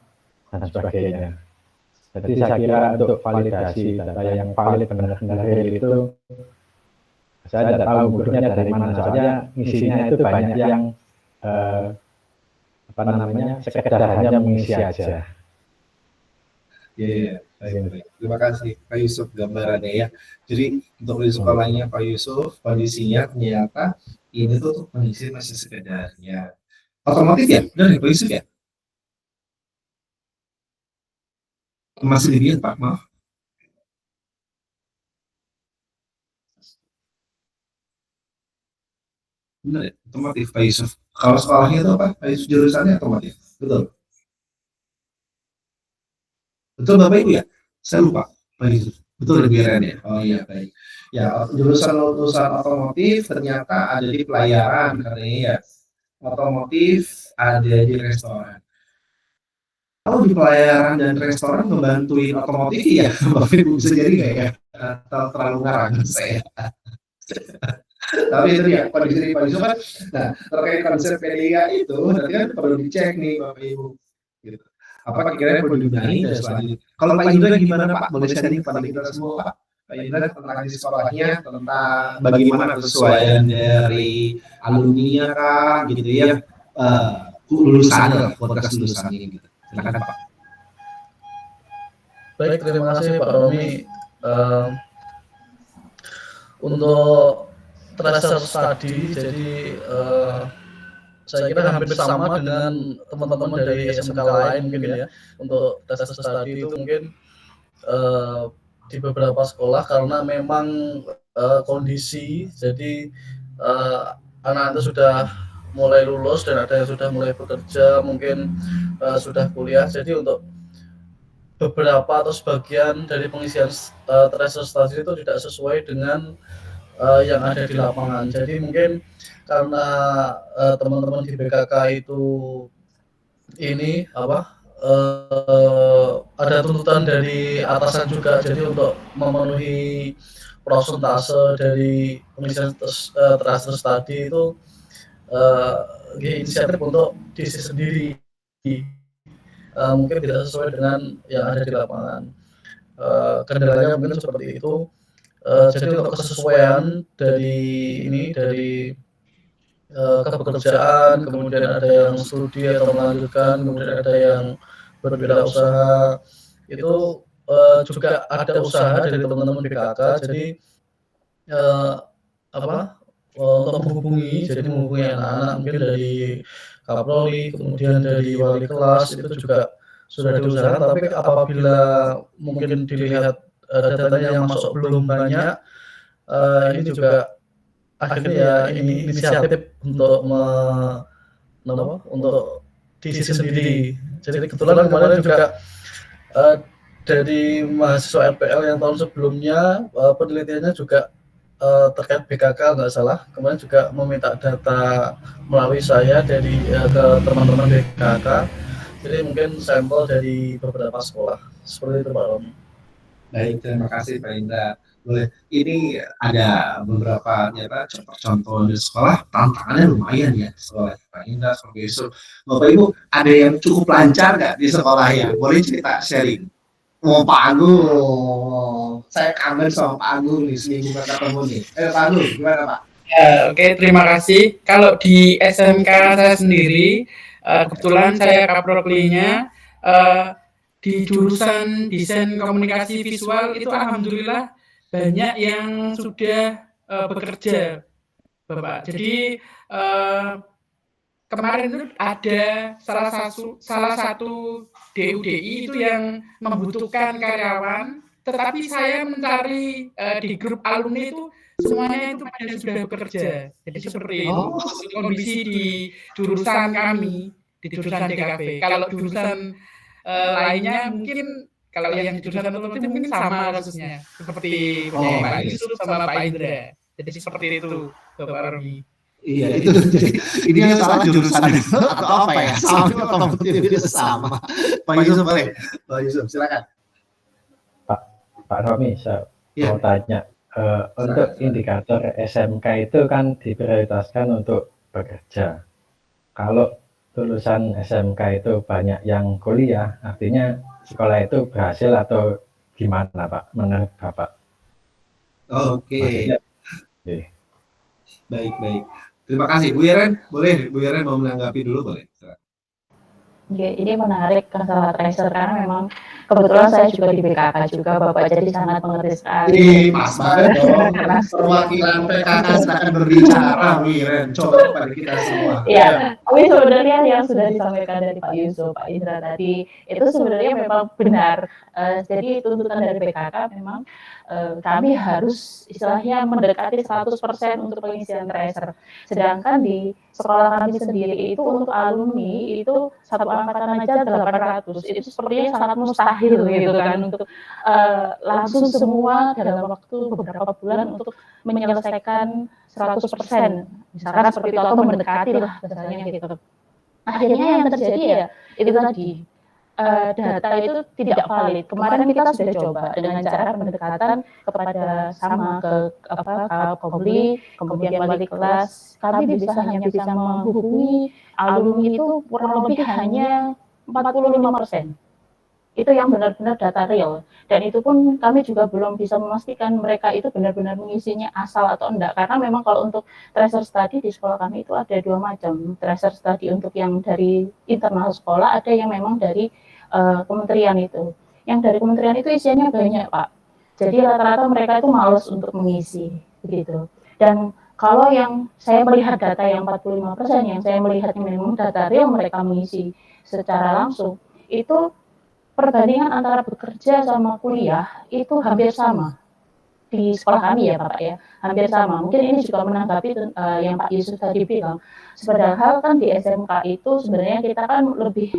dan sebagainya. Jadi saya kira untuk validasi data yang valid benar-benar real itu, saya tidak tahu gurunya dari mana, soalnya isinya itu banyak yang sekedar hanya mengisi aja. Iya, baik. Terima kasih Pak Yusuf gambarannya ya. Jadi untuk di sekolahnya Pak Yusuf, kondisinya ternyata ini tuh kondisi masih sekedarnya. Otomotif ya, benar ya Pak Yusuf ya? Masih dilihat Pak, maaf. Benar ya, otomotif Pak Yusuf. Kalau sekolahnya itu apa? Pak Yusuf jurusannya otomotif, betul? Betul Bapak Ibu ya? Saya lupa Pak Yusuf. Betul lebihan ya? Oh iya, baik. Ya, jurusan otomotif ternyata ada di pelayaran, karena ya otomotif ada di restoran. Kalau di pelayaran dan restoran membantuin otomotif ya, Bapak Ibu bisa jadi nggak ya? Atau terlalu ngarang saya. Tapi itu ya kondisi Pak Yusuf kan. Nah, terkait konsep PDIA itu nanti kan perlu dicek nih Bapak Ibu. Gitu. Apa kira-kira perlu dibenahi dan selanjutnya. Kalau Pak Indra gimana Pak? Boleh sharing kepada kita semua Pak. Pak Indra tentang di sekolahnya, tentang bagaimana kesesuaian dari alumni kah gitu ya, lulusan podcast lulusan ini gitu. Silakan Pak. Baik, terima kasih Pak Romi. Untuk tracer study, jadi saya kira hampir sama dengan teman-teman dari SMK lain mungkin ya. Untuk tracer study itu mungkin di beberapa sekolah karena memang kondisi, jadi anak-anak itu sudah mulai lulus dan ada yang sudah mulai bekerja, mungkin sudah kuliah. Jadi untuk beberapa atau sebagian dari pengisian tracer study itu tidak sesuai dengan yang ada di lapangan. Jadi mungkin karena teman-teman di BKK itu ini ada tuntutan dari atasan juga, jadi untuk memenuhi prosentase dari pengisian tracer study itu inisiatif untuk diri sendiri, mungkin tidak sesuai dengan yang ada di lapangan. Kendalanya mungkin seperti itu. Jadi untuk kesesuaian dari kepekerjaan, kemudian ada yang studi atau melanjutkan, kemudian ada yang berwirausaha, itu juga ada usaha dari teman-teman BKK. Jadi untuk menghubungi anak-anak mungkin dari Kaproli, kemudian dari wali kelas itu juga sudah diusahakan. Tapi apabila mungkin dilihat datanya yang masuk belum banyak, ini juga akhirnya ya ini inisiatif untuk untuk diri sendiri. Jadi kebetulan kemarin juga dari mahasiswa RPL yang tahun sebelumnya penelitiannya juga terkait BKK nggak salah, kemarin juga meminta data melalui saya dari ke teman-teman BKK. Jadi mungkin sampel dari beberapa sekolah seperti itu Pak Romi. Baik, terima kasih Pak Indra. Boleh, ini ada beberapa contoh di sekolah, tantangannya lumayan ya sekolah Pak Indra, Pak Yusuf. Bapak Ibu, ada yang cukup lancar nggak di sekolah ya? Boleh cerita sharing. Pak Agung, saya kangen sama Pak Agung nih, seminggu nggak ketemu nih. Pak Agung, gimana Pak? Oke, terima kasih. Kalau di SMK saya sendiri, kebetulan saya kaproklinya di jurusan desain komunikasi visual itu alhamdulillah banyak yang sudah bekerja, Bapak. Jadi kemarin itu ada salah satu DUDI itu yang membutuhkan karyawan, tetapi saya mencari di grup alumni itu semuanya itu pada sudah bekerja. Jadi seperti itu kondisi di jurusan kami, di jurusan DKV. Kalau jurusan lainnya mungkin kalau yang di jurusan otomotif mungkin sama kasusnya seperti Pak Yusuf sama Pak Indra. Jadi seperti itu Bapak Romi. Iya, itu ini yang salah jurusan itu atau apa ya? Sama otomotif itu sama. Pak Yusuf boleh? Pak Yusuf silakan. Pak Romi, saya mau tanya, untuk indikator SMK itu kan diprioritaskan untuk bekerja. Kalau lulusan SMK itu banyak yang kuliah, artinya sekolah itu berhasil atau gimana Pak, menurut Bapak? Oke. Baik. Terima kasih. Bu Yeren, boleh Bu Yeren mau menanggapi dulu boleh? Oke, ini menarik masalah tracer karena memang kebetulan saya juga di BKK juga Bapak, jadi sangat mengerti sekali. Pas banget dong. Perwakilan PKK sedang berbicara, Bu Yeren. Coba kepada kita semua. Iya, tapi sebenarnya yang sudah disampaikan dari Pak Yusuf, Pak Indra tadi itu sebenarnya memang benar. Jadi tuntutan dari PKK memang kami harus istilahnya mendekati 100% untuk pengisian tracer. Sedangkan di sekolah kami sendiri itu untuk alumni itu satu angkatan aja 800. Itu sepertinya sangat mustahil gitu kan untuk langsung semua dalam waktu beberapa bulan untuk menyelesaikan 100%. Misalkan seperti itu atau mendekati lah misalnya gitu. Akhirnya yang terjadi ya itu tadi data itu tidak valid. Kemarin kita sudah coba dengan cara pendekatan kepada sama ke Komli, kemudian wali kelas. Kami hanya bisa menghubungi alumni itu kurang lebih hanya 45%. Itu yang benar-benar data real. Dan itu pun kami juga belum bisa memastikan mereka itu benar-benar mengisinya asal atau enggak. Karena memang kalau untuk tracer study di sekolah kami itu ada dua macam. Tracer study untuk yang dari internal sekolah, ada yang memang dari kementerian itu. Yang dari kementerian itu isinya banyak, Pak. Jadi rata-rata mereka itu malas untuk mengisi, begitu. Dan kalau yang saya melihat data yang 45%, yang saya melihat memang data real mereka mengisi secara langsung, itu perbandingan antara bekerja sama kuliah itu hampir sama di sekolah kami ya Bapak ya, hampir sama. Mungkin ini juga menanggapi yang Pak Yusuf tadi bilang. Padahal kan di SMK itu sebenarnya kita kan lebih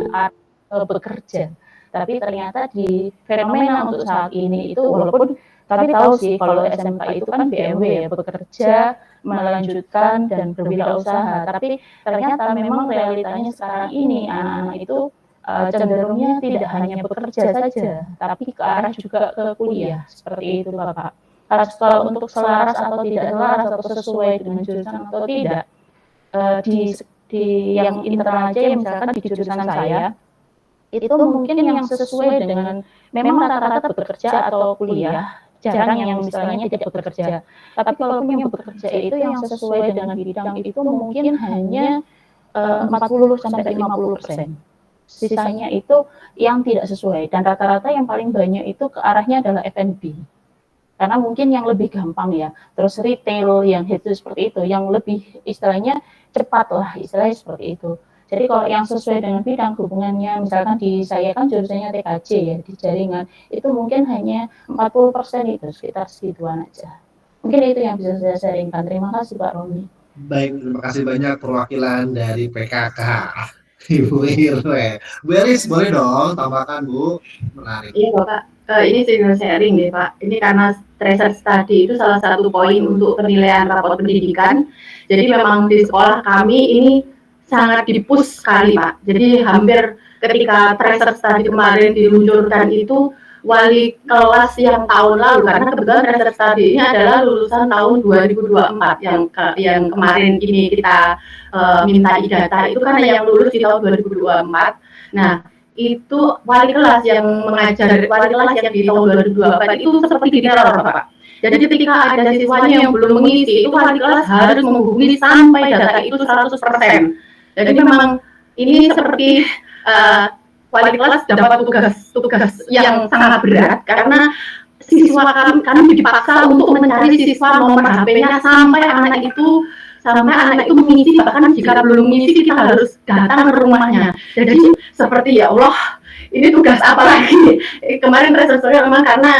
bekerja, tapi ternyata di fenomena untuk saat ini itu walaupun kami tahu sih kalau SMK itu kan BMW ya, bekerja, melanjutkan dan berwirausaha, tapi ternyata memang realitanya sekarang ini anak-anak itu cenderungnya tidak hanya bekerja saja, tapi ke arah juga ke kuliah, seperti itu Bapak. Kalau untuk selaras atau tidak selaras atau sesuai dengan jurusan atau tidak, di yang internal aja ya, misalkan di jurusan saya itu mungkin yang sesuai dengan memang rata-rata bekerja atau kuliah, jarang yang misalnya tidak bekerja. Tapi kalaupun yang bekerja itu yang sesuai dengan bidang itu mungkin hanya 40 sampai 50%. Sisanya itu yang tidak sesuai, dan rata-rata yang paling banyak itu ke arahnya adalah F&B. Karena mungkin yang lebih gampang ya, terus retail yang itu seperti itu, yang lebih istilahnya cepat lah, istilahnya seperti itu. Jadi kalau yang sesuai dengan bidang hubungannya, misalkan di saya kan jurusannya TKJ ya, di jaringan, itu mungkin hanya 40% itu, sekitar segituan aja. Mungkin itu yang bisa saya sharingkan. Terima kasih Pak Romi. Baik, terima kasih banyak perwakilan dari PKK. Ibu Irwe. Bu Elis, boleh dong tambahkan Bu? Menarik. Iya Bapak, ini single sharing deh Pak. Ini karena tracer study itu salah satu poin untuk penilaian rapot pendidikan. Jadi memang di sekolah kami ini sangat dipush sekali Pak. Jadi hampir ketika tracer study kemarin diluncurkan itu wali kelas yang tahun lalu, karena kebetulan tracer study ini adalah lulusan tahun 2024 yang kemarin ini kita minta data itu kan yang lulus di tahun 2024. Nah, itu wali kelas yang mengajar, wali kelas yang di tahun 2024 itu seperti diteror Pak. Jadi ketika ada siswanya yang belum mengisi, itu wali kelas harus menghubungi sampai data itu 100%. Jadi memang ini seperti wali kelas dapat tugas yang sangat berat karena siswa kami dipaksa untuk mencari siswa nomor HP-nya sampai anak itu mengisi, bahkan jika belum mengisi kita harus datang ke rumahnya. Jadi seperti ya Allah, ini tugas apa lagi? Kemarin tracer study memang karena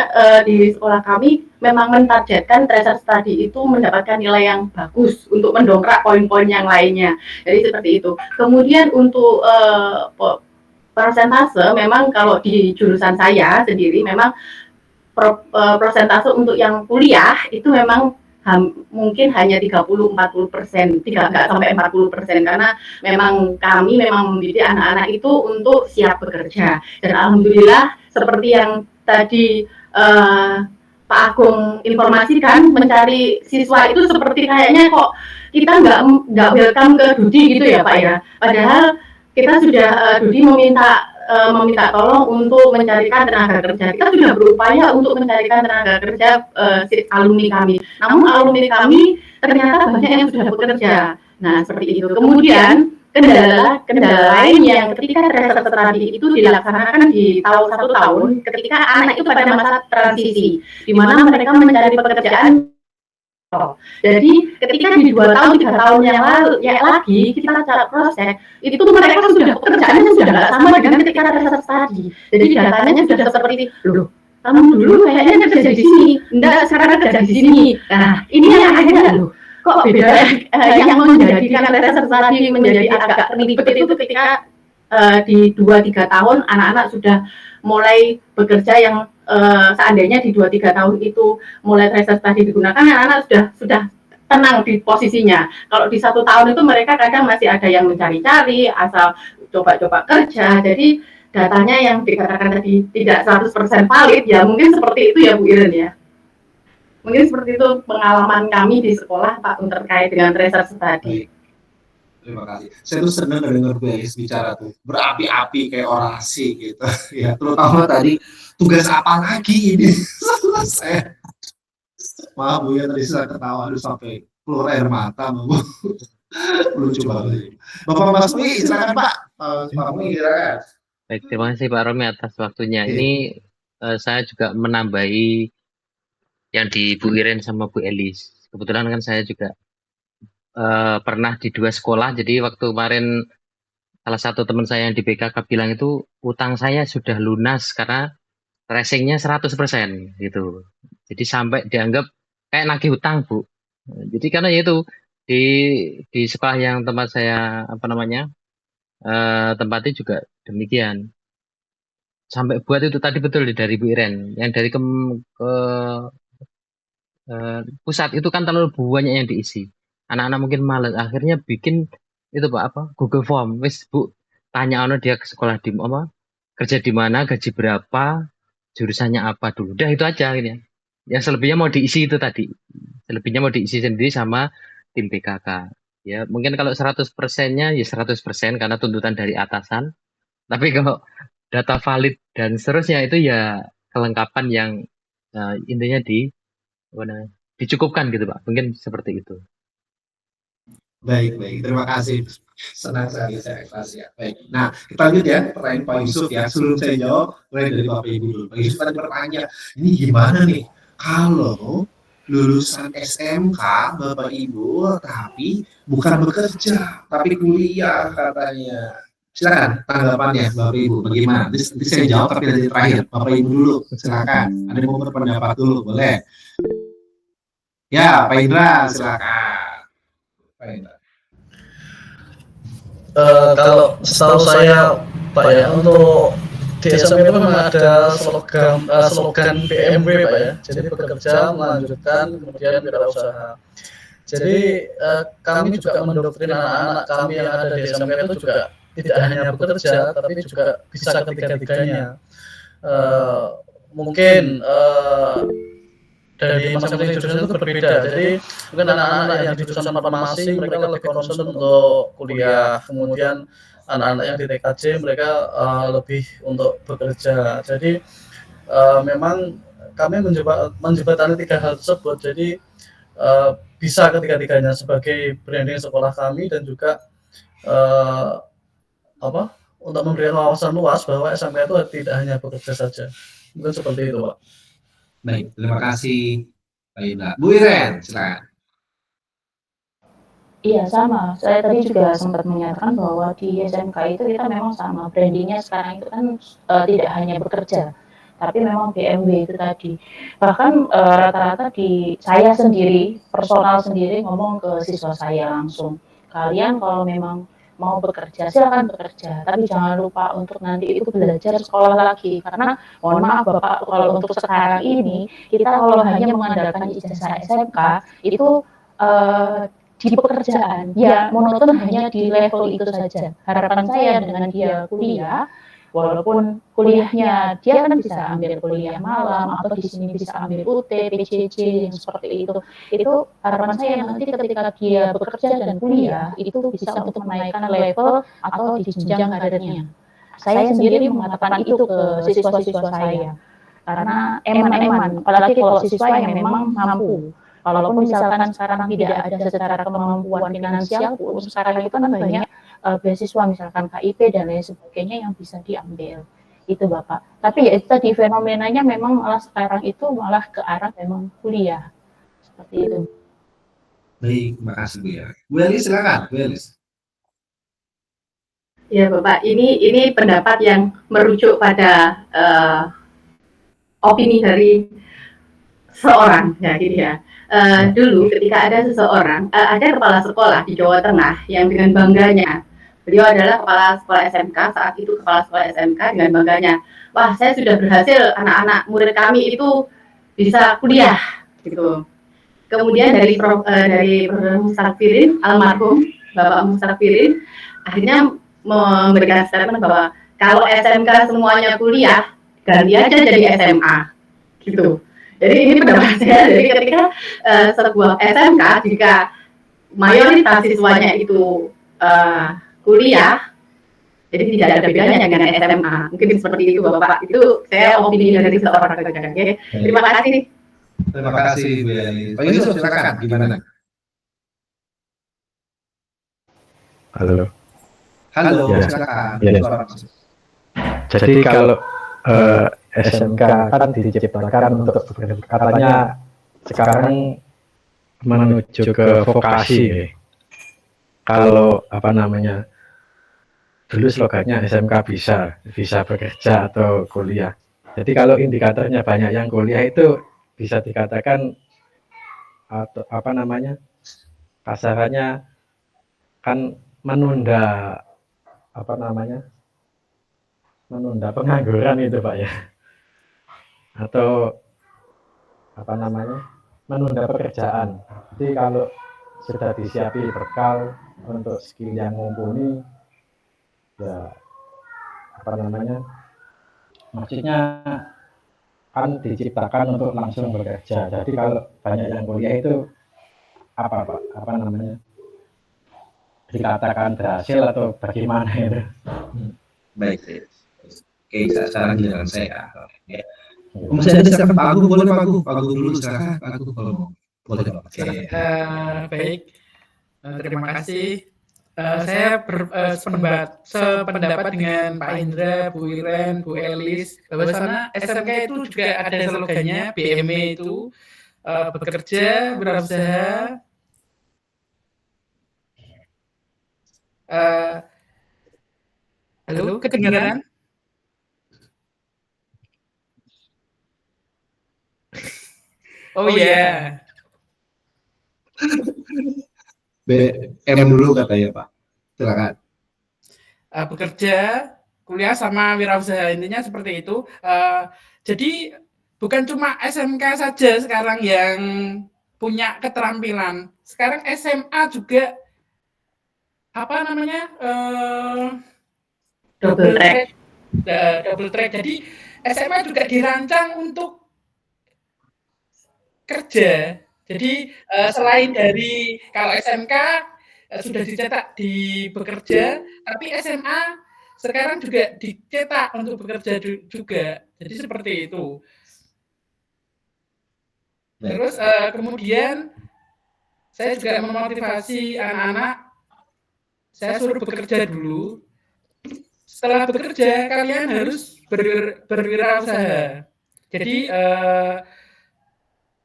di sekolah kami memang mentargetkan tracer study itu mendapatkan nilai yang bagus untuk mendongkrak poin-poin yang lainnya. Jadi seperti itu. Kemudian untuk persentase, memang kalau di jurusan saya sendiri memang persentase untuk yang kuliah itu memang mungkin hanya 30-40%, nggak sampai 40%, karena memang kami memang mendidik anak-anak itu untuk siap bekerja. Dan alhamdulillah seperti yang tadi Pak Agung informasikan, mencari siswa itu seperti kayaknya kok kita nggak welcome ke Dudi gitu ya Pak ya. Padahal kita sudah Dudi meminta tolong untuk mencarikan tenaga kerja. Kita sudah berupaya untuk mencarikan tenaga kerja alumni kami. Namun alumni kami ternyata banyak yang sudah bekerja. Nah, seperti itu. Kemudian kendala lain yang ketika tracer study itu dilaksanakan di tahun 1 tahun, ketika anak itu pada masa transisi, di mana mereka mencari pekerjaan. Jadi ketika di 2 tahun 3 tahun yang lalu lagi kita cross check, itu mereka sudah pekerjaannya sudah nggak sama dengan ketika tracer study. Jadi datanya sudah seperti loh, kamu dulu kayaknya kerja di sini, enggak sekarang kerja di sini. Nah, ini yang akhirnya loh, kok beda yang menjadikan tracer study menjadi agak ribet itu ketika di 2-3 tahun anak-anak sudah mulai bekerja yang seandainya di 2-3 tahun itu mulai tracer study digunakan, anak-anak sudah tenang di posisinya. Kalau di 1 tahun itu mereka kadang masih ada yang mencari-cari, asal coba-coba kerja. Jadi datanya yang dikatakan tadi tidak 100% valid, ya mungkin seperti itu ya Bu Iren ya. Mungkin seperti itu pengalaman kami di sekolah Pak terkait dengan tracer study. Terima kasih. Saya tuh senang dengar Bu Elis bicara tuh berapi-api kayak orasi gitu. Ya, terutama tadi tugas apa lagi ini selesai. Maaf Bu ya, tadi saya ketawa aduh sampai keluar air mata Bu. Lucu banget. Bapak Mas Mui, silakan Pak. Pak Mui silakan. Baik, terima kasih Pak Romi atas waktunya. Ini saya juga menambahi yang di Bu Iren sama Bu Elis. Kebetulan kan saya juga pernah di 2 sekolah, jadi waktu kemarin salah satu teman saya yang di BKK bilang itu utang saya sudah lunas karena tracingnya 100% gitu. Jadi sampai dianggap kayak nagih hutang Bu. Jadi karena itu di sekolah yang tempat saya tempatnya juga demikian. Sampai buat itu tadi betul dari Bu Iren, yang dari ke pusat itu kan terlalu banyak yang diisi. Anak-anak mungkin malas, akhirnya bikin itu Pak Google Form. Wis Bu, tanya dia ke sekolah di kerja di mana, gaji berapa, jurusannya apa dulu. Udah itu aja ini. Yang selebihnya mau diisi itu tadi. Selebihnya mau diisi sendiri sama tim PKK. Ya, mungkin kalau 100%-nya ya 100% karena tuntutan dari atasan. Tapi kalau data valid dan seterusnya itu ya kelengkapan yang intinya dicukupkan gitu Pak. Mungkin seperti itu. Baik, terima kasih. Senang sekali saya ikhlas ya. Baik. Nah, kita lanjut ya pertanyaan Pak Yusuf ya. Sebelum saya jawab, mulai dari Bapak Ibu dulu. Pak Yusuf tadi bertanya, ini gimana nih kalau lulusan SMK Bapak Ibu tapi bukan bekerja tapi kuliah katanya. Silakan tanggapannya Bapak Ibu bagaimana? Nanti saya jawab tapi dari terakhir Bapak Ibu dulu. Silakan. Ada yang mau berpendapat dulu, boleh? Ya, Pak Indra, silakan. Pak Indra. Kalau setahu saya Pak ya, untuk di SMK itu memang ada slogan BMW Pak ya. Jadi bekerja, melanjutkan, kemudian wirausaha. Jadi kami juga mendoktrin anak-anak kami yang ada di SMK itu juga tidak hanya bekerja, tapi juga bisa ketiga-tiganya. Mungkin dari masing-masing jurusan itu berbeda. Jadi mungkin anak-anak yang di jurusan farmasi mereka lebih concern untuk kuliah, kemudian anak-anak yang di TKJ mereka lebih untuk bekerja. Jadi memang kami menjembatani tiga hal tersebut. Jadi bisa ketiga-tiganya sebagai branding sekolah kami dan juga untuk memberikan wawasan luas bahwa SMK itu tidak hanya bekerja saja. Mungkin seperti itu, Pak. Baik, terima kasih Pak Indra. Bu Iren, silakan. Iya sama, saya tadi juga sempat menyatakan bahwa di SMK itu kita memang sama, brandingnya sekarang itu kan tidak hanya bekerja, tapi memang BMW itu tadi. Bahkan rata-rata di saya sendiri, personal sendiri ngomong ke siswa saya langsung, kalian kalau memang mau bekerja silakan bekerja, tapi jangan lupa untuk nanti itu belajar sekolah lagi, karena mohon maaf Bapak, kalau untuk sekarang ini kita kalau hanya mengandalkan ijazah SMK itu di pekerjaan ya monoton hanya di level itu saja. Harapan saya dengan dia kuliah, walaupun kuliahnya dia kan bisa ambil kuliah malam atau di sini bisa ambil UT, PJJ yang seperti itu harapan saya nanti ketika dia bekerja dan kuliah itu bisa untuk menaikkan level atau di jenjang karirnya. Saya sendiri mengatakan itu ke siswa-siswa saya karena eman-eman, apalagi kalau siswa yang memang mampu. Walaupun misalkan sekarang tidak ada secara kemampuan finansial pun sekarang itu kan banyak beasiswa misalkan KIP dan lain sebagainya yang bisa diambil itu Bapak. Tapi ya itu tadi fenomenanya memang malah sekarang itu malah ke arah memang kuliah seperti itu. Baik, terima kasih Bu ya. Bu Elis silakan, Bu Elis. Ya Bapak, ini pendapat yang merujuk pada opini dari seorang ya gitu ya. Dulu ketika ada seseorang, ada kepala sekolah di Jawa Tengah yang dengan bangganya, beliau adalah kepala sekolah SMK, saat itu kepala sekolah SMK dengan bangganya, wah saya sudah berhasil, anak-anak murid kami itu bisa kuliah, gitu. Kemudian dari Prof. Mustafirin, almarhum Bapak Mustafirin, akhirnya memberikan statement bahwa kalau SMK semuanya kuliah, ganti aja jadi SMA, gitu. Jadi ini pendapat saya, jadi ketika sebuah SMK, jika mayoritas siswanya itu kuliah, jadi tidak ada bedanya dengan SMA. Mungkin seperti itu Bapak, itu saya opini dari seorang rekan. Okay? Terima kasih. Terima kasih Bu Elis. Pak Yusuf silakan, gimana? Halo. Halo, Ya. silakan. Ya. Jadi kalau SMK kan diciptakan untuk katanya sekarang menuju ke vokasi. Kalau apa namanya, dulu slogannya SMK bisa bekerja atau kuliah. Jadi kalau indikatornya banyak yang kuliah itu bisa dikatakan atau apa namanya, kasarannya kan menunda apa namanya, menunda pengangguran itu Pak ya, atau apa namanya, menunda pekerjaan. Jadi kalau sudah disiapi bekal untuk skill yang mumpuni, ya apa namanya, maksudnya kan diciptakan untuk langsung bekerja. Jadi kalau banyak yang kuliah itu apa Pak, apa namanya, dikatakan berhasil atau bagaimana itu. Baik. Oke, sekarang giliran saya. Ya. Masih ada silakan Pak Agung, boleh Pak Agung. Pak Agung dulu silakan Pak Agung kalau mau. Boleh Pak. Oke, baik. Terima kasih. Saya sependapat dengan Pak Indra, Bu Iren, Bu Elis, bahwasanya SMK itu juga ada slogannya BME itu bekerja, berusaha, halo, kedengaran? Oh iya. BM dulu katanya Pak. Silakan. Bekerja, kuliah sama wirausaha, intinya seperti itu. Jadi bukan cuma SMK saja sekarang yang punya keterampilan. Sekarang SMA juga apa namanya? Double track. Jadi SMA juga dirancang untuk kerja. Jadi selain dari kalau SMK sudah dicetak di bekerja, tapi SMA sekarang juga dicetak untuk bekerja juga. Jadi seperti itu. Terus kemudian saya juga memotivasi anak-anak, saya suruh bekerja dulu. Setelah bekerja kalian harus berwirausaha. Jadi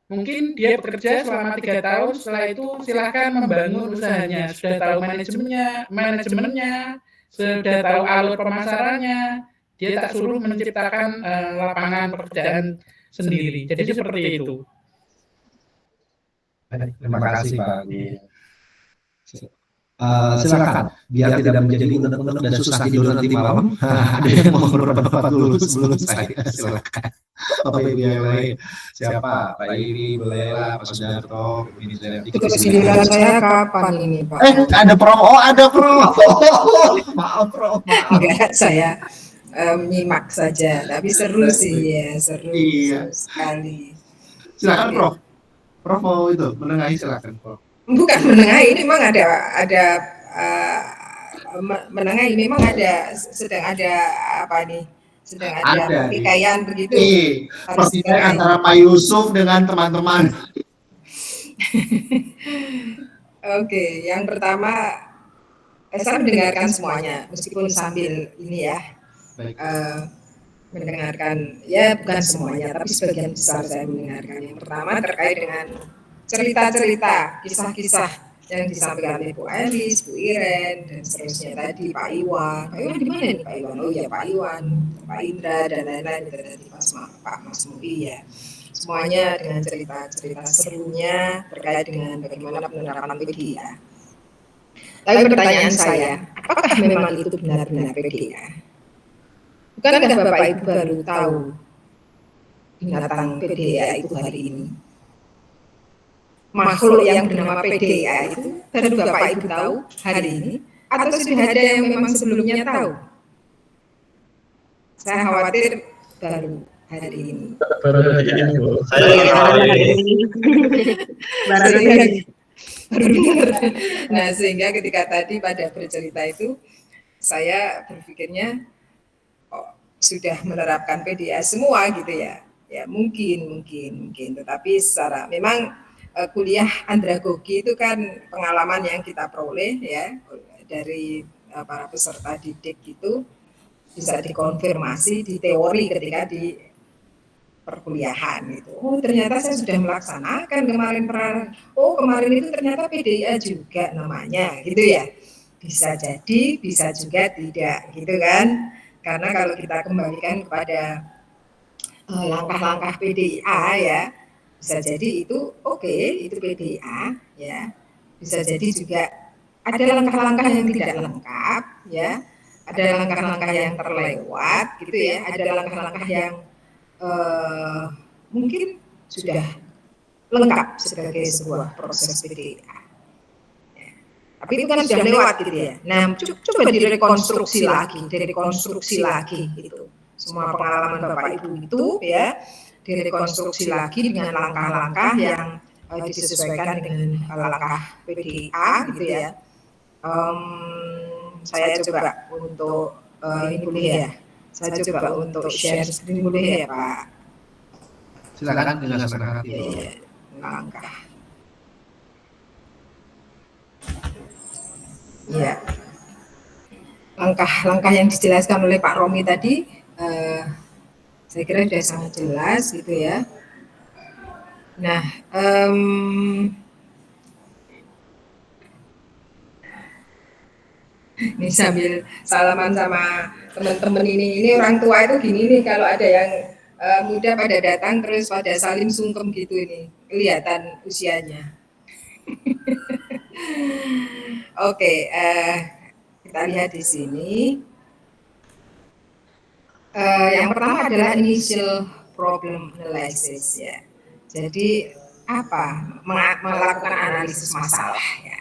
mungkin dia bekerja selama 3 tahun, setelah itu silahkan membangun usahanya. Sudah tahu manajemennya, sudah tahu alur pemasarannya, dia tak suruh menciptakan lapangan pekerjaan sendiri. Jadi seperti itu. Terima kasih Pak. Silakan, biar tidak menjadi unek-unek dan susah tidur nanti malam. Ada yang mau berpendapat dulu sebelum saya. Silakan. Bapak Ibu yang lain, siapa? Pak Iri, Bu Lela, Pak Sudarto, Giliran saya kapan ini Pak? Ada Prof. Oh, ada Prof. Maaf Prof. Enggak, saya menyimak saja, tapi seru sih ya, seru sekali. Silakan Prof. Prof mau itu menengahi, silakan Prof. Bukan menengahi, ini memang ada menengahi, memang sedang ada apa nih? Sedang ada pertikaian begitu. Pertikaian antara Pak Yusuf dengan teman-teman. Oke, yang pertama saya mendengarkan semuanya, meskipun sambil ini ya, mendengarkan ya bukan semuanya, tapi sebagian besar saya mendengarkan. Yang pertama terkait dengan cerita-cerita, kisah-kisah yang disampaikan oleh Bu Elis, Bu Iren, dan seterusnya tadi Pak Iwan. Pak Iwan di mana nih Pak Iwan? Oh iya Pak Iwan, Pak Indra dan lain-lain itu tadi Pak Mas Mubi ya. Semuanya dengan cerita-cerita serunya terkait dengan bagaimana penerapan PDA. Tapi pertanyaan saya, apakah memang itu benar-benar PDA? Bukankah Bapak Ibu baru tahu binatang PDA itu hari ini? Makhluk yang bernama PDA itu baru Bapak Ibu tahu hari ini, atau sudah ada yang memang sebelumnya tahu? Saya khawatir baru hari ini. Baru hari ini, Bu. Baru dengar. Nah, sehingga ketika tadi pada bercerita itu, saya berpikirnya sudah menerapkan PDA semua gitu ya. Ya mungkin. Tetapi secara memang kuliah andragogi itu kan pengalaman yang kita peroleh ya dari para peserta didik itu bisa dikonfirmasi di teori ketika di perkuliahan gitu. Oh ternyata saya sudah melaksanakan kemarin itu ternyata PDA juga namanya gitu ya. Bisa jadi, bisa juga tidak gitu kan. Karena kalau kita kembalikan kepada langkah-langkah PDA ya, bisa jadi itu itu PDA ya. Bisa jadi juga ada langkah-langkah yang tidak lengkap ya. Ada langkah-langkah yang terlewat gitu ya. Ada langkah-langkah yang mungkin sudah lengkap sebagai sebuah proses PDA. Ya. Tapi itu kan sudah lewat gitu ya. Nah, coba direkonstruksi lagi gitu. Semua pengalaman Bapak Ibu itu ya direkonstruksi lagi dengan langkah-langkah yang disesuaikan dengan langkah PDA gitu ya. Saya coba untuk ini boleh ya. Saya coba untuk share screen boleh ya Pak? Silakan dengan senang hati. Iya, langkah. Iya. Langkah-langkah yang dijelaskan oleh Pak Romi tadi, saya kira sudah sangat jelas gitu ya. Nah, ini sambil salaman sama teman-teman ini orang tua itu gini nih, kalau ada yang muda pada datang terus pada saling sungkem gitu ini, kelihatan usianya. Oke, kita lihat di sini. Yang pertama adalah initial problem analysis ya. Jadi apa? Melakukan analisis masalah ya.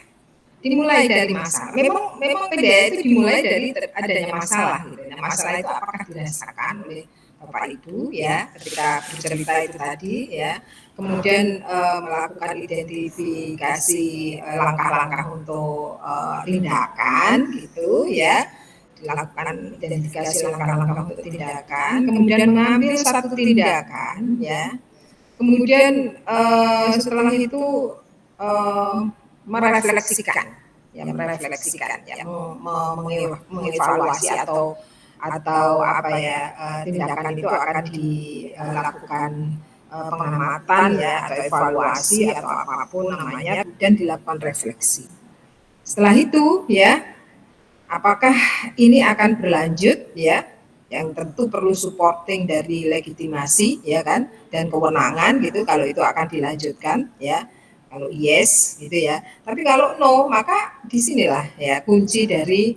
Dimulai dari masalah. Memang PDA itu dimulai dari adanya masalah gitu. Nah, masalah itu apakah dirasakan oleh Bapak Ibu ya ketika bercerita itu tadi ya. Kemudian melakukan identifikasi langkah-langkah untuk tindakan gitu ya. Dilakukan identifikasi langkah-langkah untuk tindakan, kemudian mengambil satu tindakan ya. Kemudian setelah itu merefleksikan ya, mengevaluasi atau apa ya, tindakan itu akan dilakukan pengamatan ya atau evaluasi atau apapun namanya dan dilakukan refleksi. Setelah itu ya, apakah ini akan berlanjut ya, yang tentu perlu supporting dari legitimasi ya kan dan kewenangan gitu, kalau itu akan dilanjutkan ya. Kalau yes gitu ya. Tapi kalau no, maka disinilah ya kunci dari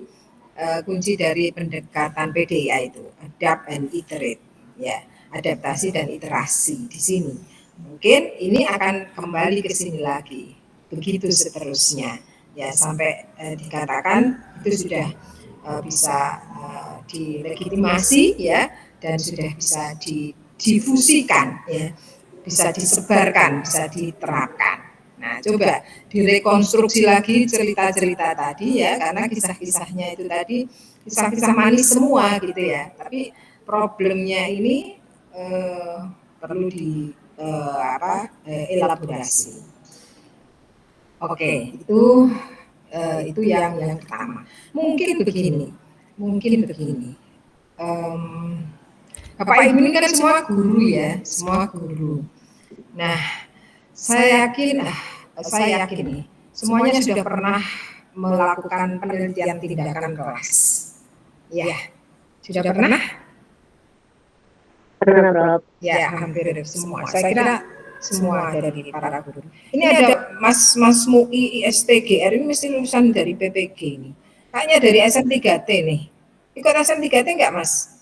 pendekatan PDIA itu, adapt and iterate ya, adaptasi dan iterasi di sini. Mungkin ini akan kembali ke sini lagi, begitu seterusnya ya sampai dikatakan itu sudah bisa dilegitimasi ya dan sudah bisa didifusikan ya, bisa disebarkan, bisa diterapkan. Nah, coba direkonstruksi lagi cerita-cerita tadi ya, karena kisah-kisahnya itu tadi kisah-kisah manis semua gitu ya. Tapi problemnya ini perlu elaborasi. Oke, itu yang pertama. Mungkin begini. Bapak Ibu ini kan semua guru ya, semua guru. Nah, saya yakin nih, semuanya sudah pernah melakukan penelitian tindakan kelas. Ya, sudah pernah? Pernah, Prof. Ya, hampir semua. Saya kira semua dari para guru. Ini ada Mas MUI ISTGR, ini mesti lulusan dari PPG ini. Kayaknya dari SM3T nih. Ikut SM3T enggak, Mas?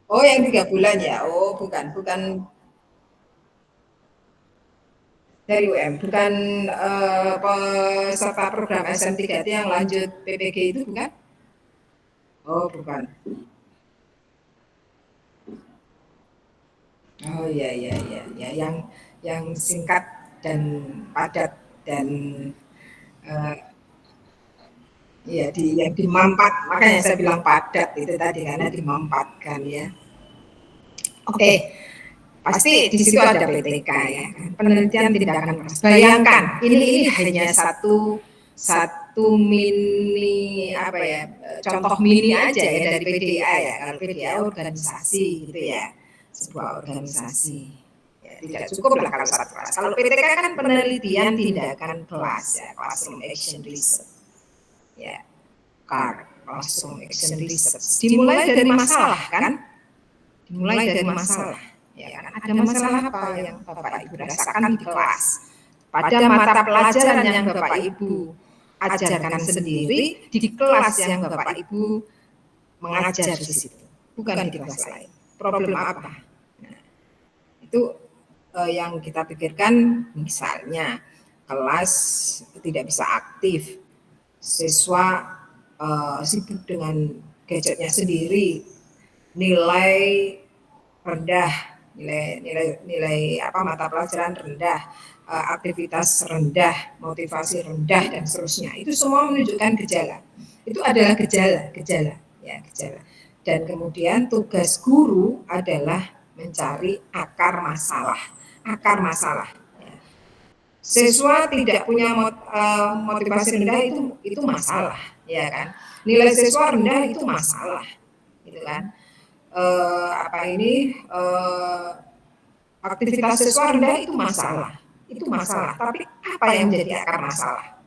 Oh, yang 3 bulan ya? Oh, bukan dari UM, bukan peserta program SM3T yang lanjut PPG itu bukan? Oh, bukan. Oh iya, yang singkat dan padat dan ya yang dimampat, makanya saya bilang padat itu tadi karena dimampatkan ya. Oke, pasti di situ ada PTK ya, penelitian tindakan kelas. Bayangkan ini hanya satu mini contoh mini aja ya dari PDIA ya. Kalau PDIA organisasi gitu ya, sebuah organisasi. Ya, tidak cukup lah kalau satu kelas. Kalau PTK kan penelitian tindakan kelas ya, classroom action research. Ya, classroom action research. Dimulai dari masalah kan? Dimulai dari masalah. Ya kan? Ada masalah apa yang Bapak Ibu rasakan di kelas? Pada mata pelajaran yang Bapak Ibu ajarkan sendiri di kelas yang Bapak Ibu mengajar di situ, bukan di kelas lain. Problem apa? Nah, itu yang kita pikirkan, misalnya kelas tidak bisa aktif, siswa sibuk dengan gadgetnya sendiri, nilai rendah nilai mata pelajaran rendah, aktivitas rendah, motivasi rendah dan seterusnya. Itu semua menunjukkan gejala. Itu adalah gejala ya, gejala. Dan kemudian tugas guru adalah mencari akar masalah. Ya. Siswa tidak punya motivasi rendah itu masalah, ya kan? Nilai siswa rendah itu masalah, gitu kan? Aktivitas siswa rendah itu masalah. Tapi apa yang menjadi akar masalah?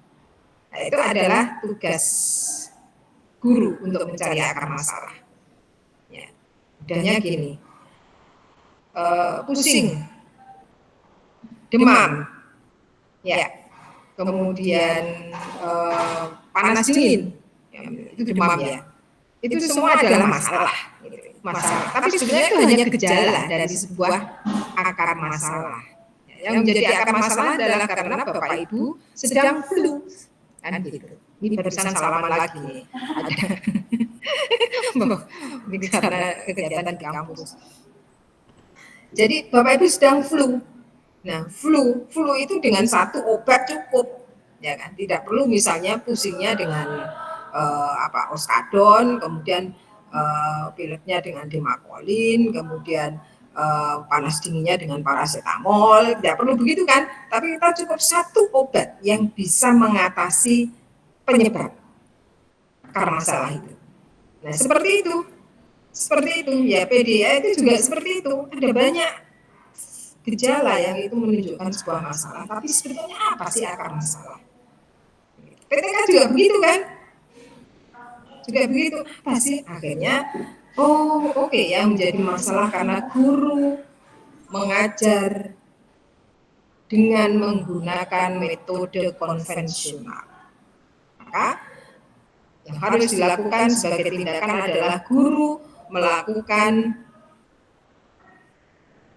Nah, itu adalah tugas guru untuk mencari akar masalah. Ya, mudahnya gini, pusing, demam, ya, kemudian panas dingin, ya, itu demam ya. Itu semua adalah masalah. Tapi sebenarnya itu hanya gejala dari sebuah akar masalah. Yang menjadi akar masalah adalah karena Bapak Ibu sedang flu, kan gitu. Ini barusan salaman lagi nih. Ini karena kegiatan di kampus. Jadi Bapak Ibu sedang flu. Nah, flu itu dengan satu obat cukup, ya kan? Tidak perlu misalnya pusingnya dengan oskadon, kemudian pileknya dengan demakolin, kemudian panas dinginnya dengan paracetamol. Tidak perlu begitu kan? Tapi kita cukup satu obat yang bisa mengatasi penyebab akar masalah itu. Nah, seperti itu ya, PDA itu juga seperti itu. Ada banyak gejala yang itu menunjukkan sebuah masalah, tapi sebetulnya apa sih akar masalah? PTK juga begitu kan? Juga begitu, apa sih akhirnya? Oke, yang menjadi masalah karena guru mengajar dengan menggunakan metode konvensional. Maka yang harus dilakukan sebagai tindakan adalah guru melakukan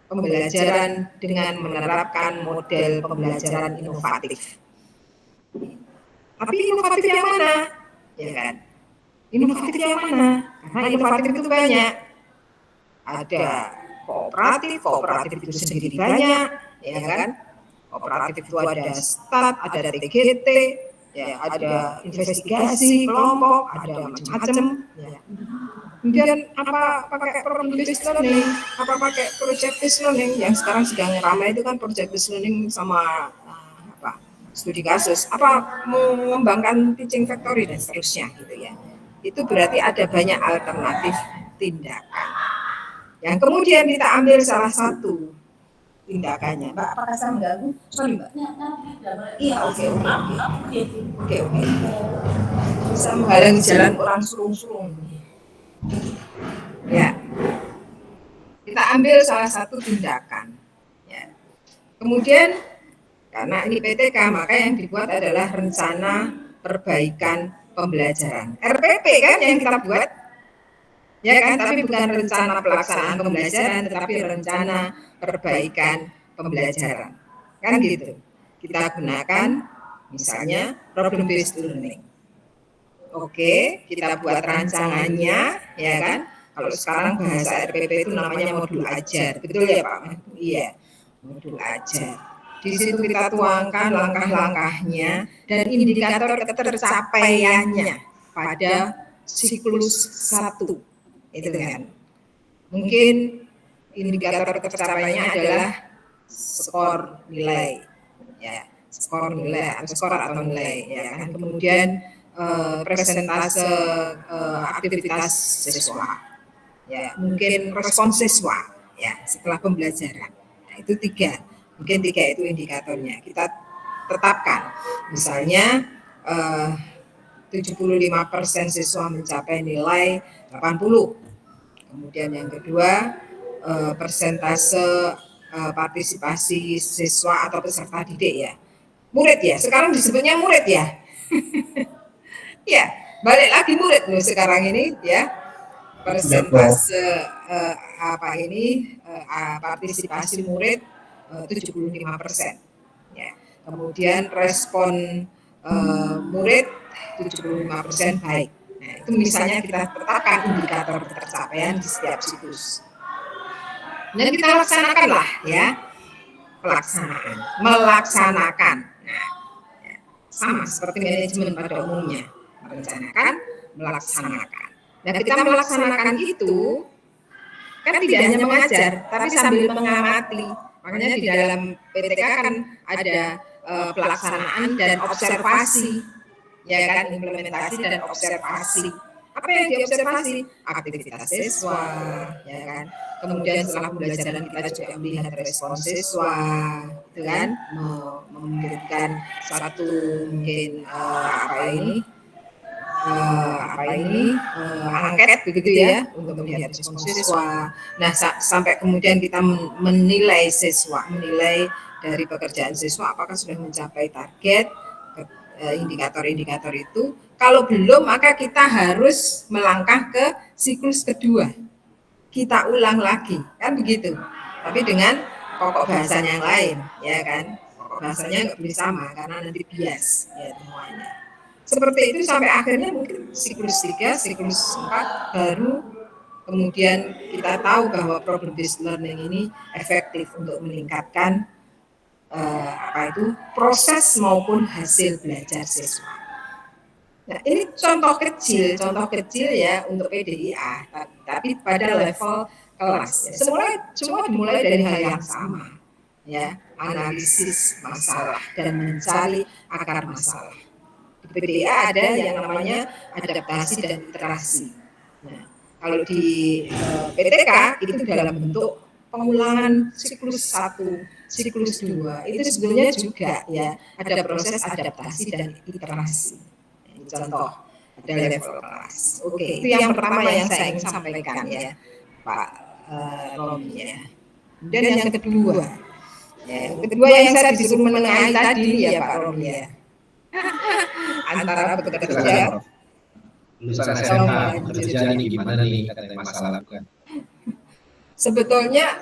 pembelajaran dengan menerapkan model pembelajaran inovatif. Tapi inovatif yang mana? Ya kan? Inovatif yang mana? Karena inovatif itu banyak. Ada kooperatif itu sendiri banyak, ya kan? Kooperatif itu ada STAT, ada TGT, ya, ada investigasi kelompok, ada macam-macam. Ya. Kemudian pakai problem based learning, pakai project based learning yang sekarang sedang ramai itu kan project based learning sama studi kasus, mengembangkan teaching factory dan seterusnya gitu ya. Itu berarti ada banyak alternatif tindakan. Yang kemudian kita ambil salah satu tindakannya. Mbak, apakah saya mengganggu? Sorry, Mbak. Iya, oke. Bisa menghalangi jalan orang surung-surung. Ya. Kita ambil salah satu tindakan. Ya. Kemudian karena ini PTK, maka yang dibuat adalah rencana perbaikan pembelajaran. RPP kan yang kita buat, ya kan? Tapi bukan rencana pelaksanaan pembelajaran, tetapi rencana perbaikan pembelajaran. Kan gitu. Kita gunakan misalnya problem based learning. Oke, kita buat rancangannya, ya kan? Kalau sekarang bahasa RPP itu namanya modul ajar, betul ya Pak? Iya, modul ajar. Di situ kita tuangkan langkah-langkahnya dan indikator ketercapaiannya pada siklus 1. Itu kan. Mungkin indikator ketercapaiannya adalah skor nilai. Ya, skor nilai atau nilai ya kan. Kemudian persentase aktivitas siswa. Ya, mungkin respon siswa ya setelah pembelajaran. Nah, itu 3. Mungkin 3 itu indikatornya. Kita tetapkan. Misalnya 75% siswa mencapai nilai 80. Kemudian yang kedua, persentase partisipasi siswa atau peserta didik ya. Murid ya, sekarang disebutnya murid ya. Ya, balik lagi murid loh sekarang ini ya. Persentase partisipasi murid 75%. Ya. Kemudian respon murid 75% baik. Nah, itu misalnya kita tetapkan indikator ketercapaian di setiap siklus. Dan kita laksanakanlah ya, melaksanakan. Nah, ya, sama seperti manajemen pada umumnya, merencanakan, melaksanakan. Nah, kita melaksanakan itu kan tidak hanya mengajar, tapi sambil mengamati. Makanya di dalam PTK kan ada pelaksanaan dan observasi, ya kan, implementasi dan observasi. Apa yang diobservasi? Aktivitas siswa, ya kan. Kemudian setelah pembelajaran kita juga melihat respon siswa, gitu kan, memberikan satu mungkin angket begitu ya untuk melihat respon siswa. Nah, sampai kemudian kita menilai siswa, menilai dari pekerjaan siswa apakah sudah mencapai target, indikator-indikator itu. Kalau belum, maka kita harus melangkah ke siklus kedua. Kita ulang lagi, kan begitu. Tapi dengan pokok bahasanya yang lain, ya kan. Pokok bahasanya nggak boleh sama karena nanti bias ya semuanya. Seperti itu sampai akhirnya mungkin siklus 3, siklus 4 baru kemudian kita tahu bahwa problem based learning ini efektif untuk meningkatkan proses maupun hasil belajar siswa. Nah, ini contoh kecil ya untuk PDIA, tapi pada level kelas. Ya. Semua dimulai dari hal yang sama, ya, analisis masalah dan mencari akar masalah. Di PDIA ada yang namanya adaptasi dan iterasi. Nah, kalau di PTK itu dalam bentuk pengulangan siklus 1, siklus 2, itu sebenarnya juga ya ada proses adaptasi dan iterasi. Contoh, ada level kelas. Oke, itu yang pertama yang saya ingin sampaikan ya, Pak Romi ya. Dan yang kedua yang saya disuruh menengahi tadi ya Pak Romi ya. Antara bekerja, lulusan SMK bekerja ini gimana nih katanya masalah bukan? Sebetulnya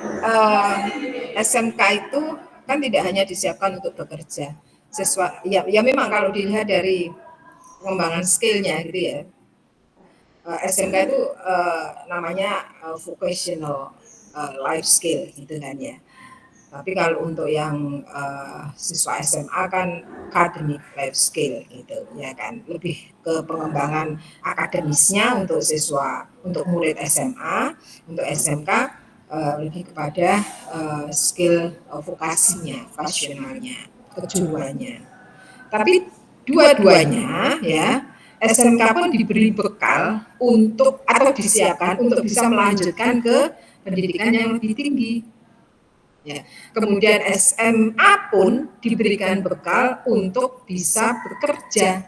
SMK itu kan tidak hanya disiapkan untuk bekerja. Ya memang kalau dilihat dari pengembangan skillnya gitu ya, SMK itu namanya vocational life skill gitu kan ya. Tapi kalau untuk yang siswa SMA kan academic life skill gitu ya kan, lebih ke pengembangan akademisnya untuk siswa, untuk murid SMA, untuk SMK lebih kepada skill vokasinya, vocationalnya, kejuruannya. Tapi dua-duanya ya, SMK pun diberi bekal untuk atau disiapkan untuk bisa melanjutkan ke pendidikan yang lebih tinggi. Ya. Kemudian SMA pun diberikan bekal untuk bisa bekerja.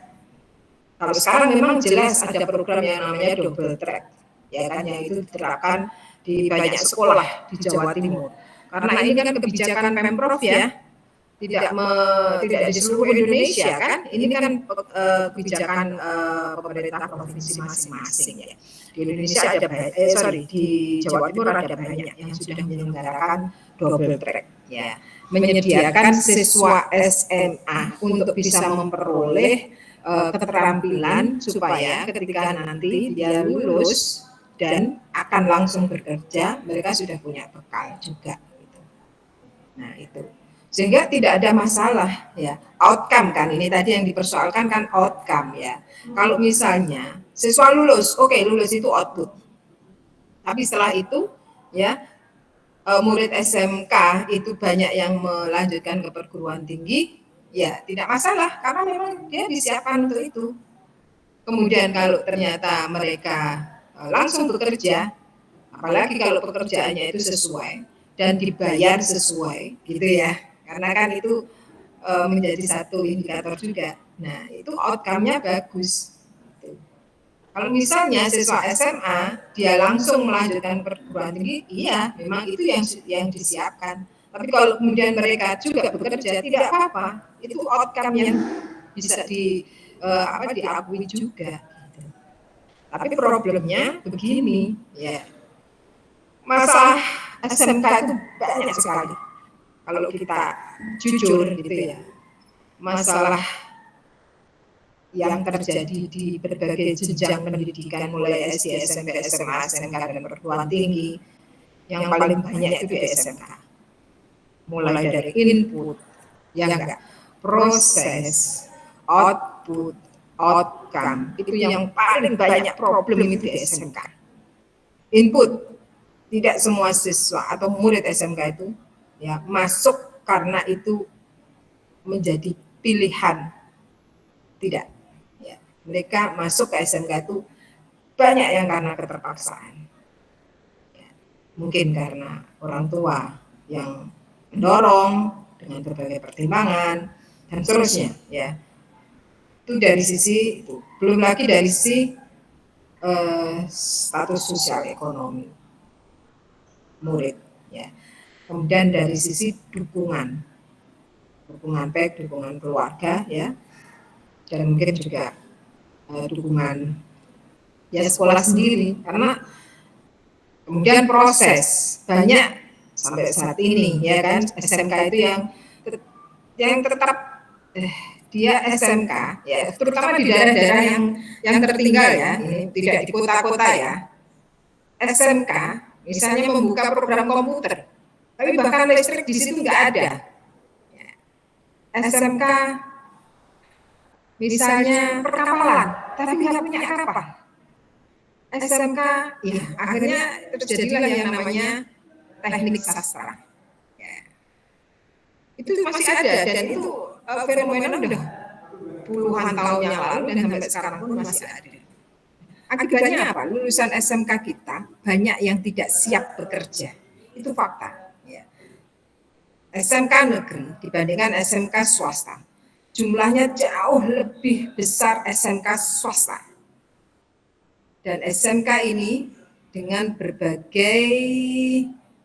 Kalau sekarang memang jelas ada program yang namanya double track, ya kan, yang itu diterapkan di banyak sekolah di Jawa Timur. Karena ini kan kebijakan Pemprov ya. Tidak di seluruh Indonesia kan, ini kan kebijakan pemerintah provinsi masing-masing ya. Di Indonesia ada di Jawa Timur ada banyak yang sudah menyelenggarakan double track ya, menyediakan siswa SMA untuk bisa memperoleh keterampilan supaya ketika nanti dia lulus dan akan langsung bekerja, mereka sudah punya bekal juga gitu. Nah, itu sehingga tidak ada masalah ya, outcome kan, ini tadi yang dipersoalkan kan outcome ya. Kalau misalnya siswa lulus, oke, lulus itu output, tapi setelah itu ya murid SMK itu banyak yang melanjutkan ke perguruan tinggi, ya tidak masalah karena memang dia disiapkan untuk itu. Kemudian kalau ternyata mereka langsung bekerja, apalagi kalau pekerjaannya itu sesuai dan dibayar sesuai gitu ya, karena kan itu menjadi satu indikator juga. Nah, itu outcome-nya bagus. Kalau misalnya siswa SMA dia langsung melanjutkan perguruan tinggi, iya, memang itu yang disiapkan. Tapi kalau kemudian mereka juga bekerja, tidak apa-apa. Itu outcome yang bisa diakui juga. Gitu. Tapi problemnya begini, ya, masalah SMK itu banyak sekali. Kalau kita jujur gitu ya, masalah yang terjadi di berbagai jenjang pendidikan mulai SD, SMP, SMA, SMK dan perguruan tinggi yang paling banyak itu di SMK. Mulai dari input, ya enggak, proses, output, outcome, itu yang paling banyak problem itu di SMK. Input, tidak semua siswa atau murid SMK itu ya masuk karena itu menjadi pilihan, tidak. Ya, mereka masuk ke SMK itu banyak yang karena keterpaksaan. Ya, mungkin karena orang tua yang mendorong dengan berbagai pertimbangan dan seterusnya. Ya, itu dari sisi itu. Belum lagi dari sisi status sosial ekonomi murid. Ya. Kemudian dari sisi dukungan baik dukungan keluarga, ya, dan mungkin juga dukungan ya sekolah sendiri, karena kemudian proses banyak sampai saat ini, ya kan, SMK itu yang tetap dia SMK, ya, terutama di daerah-daerah yang tertinggal, ya, ini tidak di kota-kota, ya, SMK misalnya membuka program komputer, tapi bahkan listrik di situ nggak ada. SMK misalnya perkapalan, tapi nggak punya kapal. SMK, ya akhirnya terjadilah yang namanya teknik sastra. Ya. Itu masih ada dan itu fenomena udah puluhan tahun yang lalu dan sampai sekarang pun masih ada. Akibatnya apa? Lulusan SMK kita banyak yang tidak siap bekerja. Itu fakta. Ya. SMK negeri dibandingkan SMK swasta, jumlahnya jauh lebih besar SMK swasta. Dan SMK ini dengan berbagai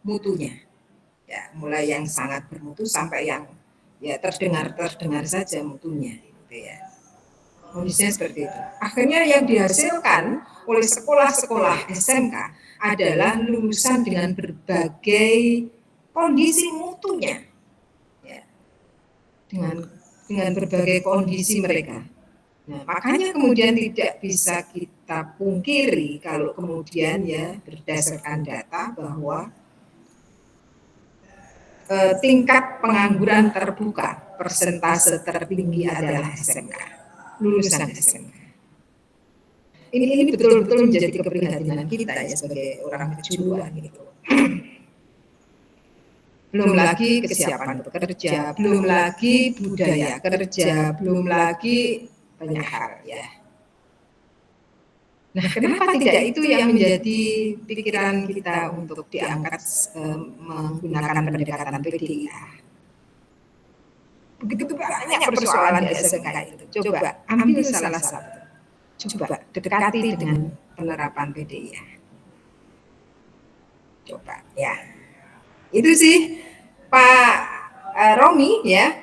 mutunya, ya, mulai yang sangat bermutu sampai yang ya terdengar saja mutunya, gitu ya. Kondisinya seperti itu. Akhirnya yang dihasilkan oleh sekolah-sekolah SMK adalah lulusan dengan berbagai kondisi mutunya, ya, dengan berbagai kondisi mereka. Nah, makanya kemudian tidak bisa kita pungkiri kalau kemudian ya berdasarkan data bahwa tingkat pengangguran terbuka persentase tertinggi adalah SMK, lulusan SMK. Ini betul-betul menjadi keprihatinan kita ya sebagai orang kejuruan gitu. Belum lagi kesiapan bekerja, belum lagi budaya kerja, belum lagi banyak hal, ya. Nah, kenapa tidak itu yang menjadi pikiran kita untuk diangkat menggunakan pendekatan PDIA? Begitu banyak persoalan di SMK itu. Coba ambil salah satu. Coba dekati dengan penerapan PDIA. Coba, ya. Itu sih Pak Romi, ya.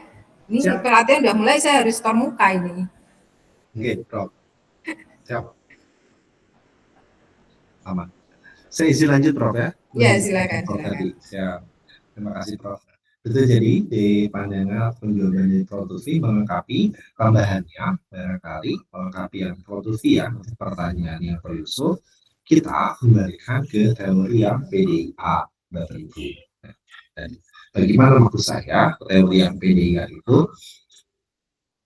Ini pelatihan udah mulai, saya harus tatap muka ini. Oke, Prof. Siap. Aman. Saya izin lanjut, Prof, ya. Ya, silakan. Tadi. Siap. Terima kasih, Prof. Itu jadi di pandangan penjawaban dari Prof Lutfi melengkapi tambahannya, barangkali melengkapi yang Prof Lutfi ya, pertanyaan yang Prof Yusuf, kita kembalikan ke teori yang PDIA, Bapak Ibu. Dan bagaimana maksud saya teori yang PDIA itu?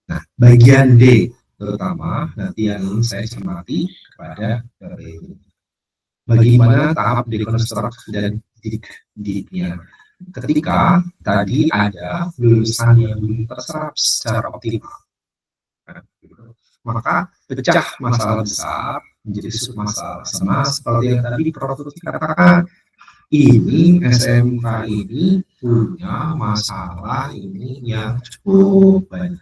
Nah, bagian D terutama nanti yang saya cermati kepada Bapak Ibu. Bagaimana tahap dekonstruksi dan didiknya. Ketika tadi ada lulusan yang belum terserap secara optimal, nah, gitu. Maka pecah masalah besar menjadi submasalah sama seperti yang tadi Prof katakan. Ini SMK ini punya masalah ini yang cukup banyak.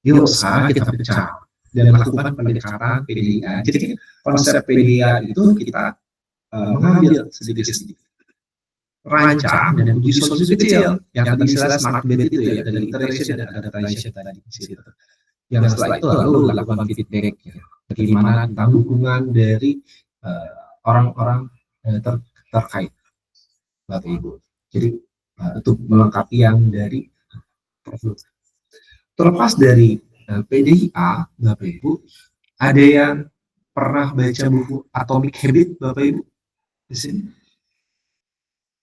Yuk sekarang kita pecah dan lakukan pendekatan PDIA. Jadi konsep PDIA itu kita mengambil sedikit-sedikit, rancang dan uji solusi kecil yang tadi saya smart bed itu ya, dari iteration dan adaptation tadi di situ. Yang setelah itu lalu lakukan feedback, ya. Bagaimana tentang dukungan dari orang-orang terkait, Bapak Ibu. Jadi untuk melengkapi yang dari terlepas dari PDIA, Bapak Ibu, ada yang pernah baca buku Atomic Habit, Bapak Ibu, di sini?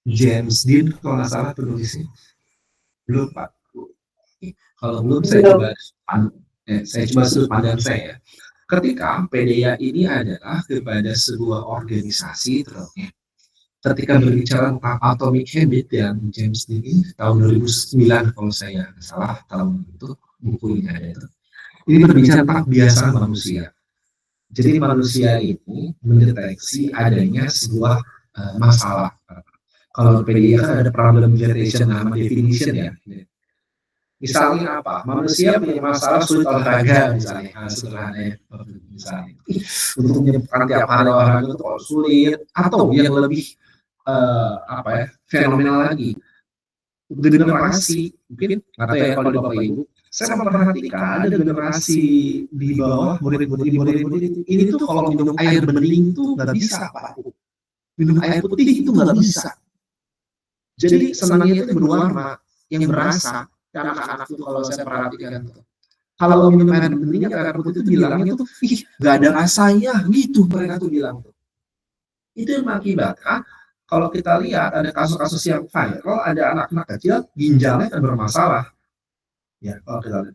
James Dean kalau nggak salah penulisnya. Belum Pak. Kalau belum Belum. saya coba sudut pandang saya. Ketika PDA ini adalah kepada sebuah organisasi terusnya. Ketika berbicara tentang Atomic Habit yang James Dean ini tahun 2009 kalau saya nggak salah tahun itu buku ini ada itu. Ini berbicara tentang kebiasaan manusia. Jadi manusia ini mendeteksi adanya sebuah masalah. Kalau PDA kan ada problem generation nama definition ya. Misalnya apa? Manusia punya masalah sulit olahraga misalnya, sederhananya. Misalnya, untuk menyebutkan tiap hari olahraga itu kalau sulit, atau yang lebih fenomenal lagi, generasi mungkin atau ya kalau di Bapak Ibu, saya memperhatikan ada generasi di bawah murid-murid itu, ini tuh kalau minum air bening tuh nggak bisa Pak. Minum air putih itu nggak bisa. Jadi senangnya itu berwarna, yang berasa. Anak-anak itu kalau saya perhatikan tuh, kalau minum air bening air putih itu bilangnya tuh, ih nggak ada rasanya gitu mereka tuh bilang tuh. Itu yang mengakibatkan kalau kita lihat ada kasus-kasus yang viral, ada anak-anak kecil ginjalnya kan bermasalah. Ya kalau kita lihat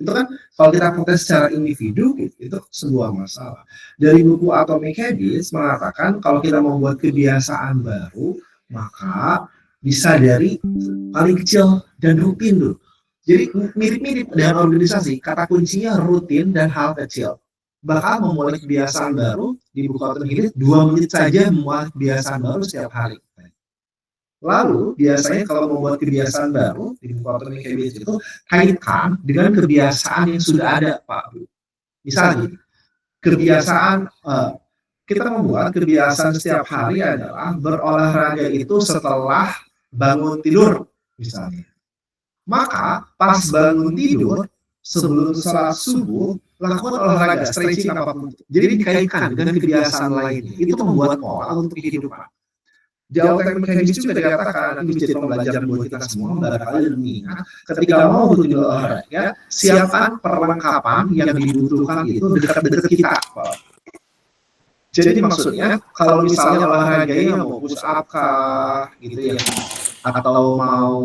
itu kan kalau kita protes secara individu itu sebuah masalah. Dari buku Atomic Habits mengatakan kalau kita membuat kebiasaan baru maka bisa dari paling kecil dan rutin dulu. Jadi mirip-mirip dengan organisasi, kata kuncinya rutin dan hal kecil. Bakal memulai kebiasaan baru di buku Atomic Habits 2 menit saja memulai kebiasaan baru setiap hari. Lalu biasanya kalau membuat kebiasaan baru di buku Atomic Habits itu kaitkan dengan kebiasaan yang sudah ada Pak. Misalnya kebiasaan kita membuat kebiasaan setiap hari adalah berolahraga itu setelah bangun tidur misalnya. Maka pas bangun tidur sebelum sholat subuh lakukan olahraga, stretching apapun. Jadi dikaitkan dengan kebiasaan lainnya. Itu membuat pola untuk kehidupan. Di Atomic Habits juga dikatakan ini menjadi pembelajaran buat kita semua barangkali dan mengingat ketika mau rutin olahraga siapkan perlengkapan yang dibutuhkan itu dekat-dekat kita. Jadi maksudnya kalau misalnya olahraganya mau push up kah gitu ya, atau mau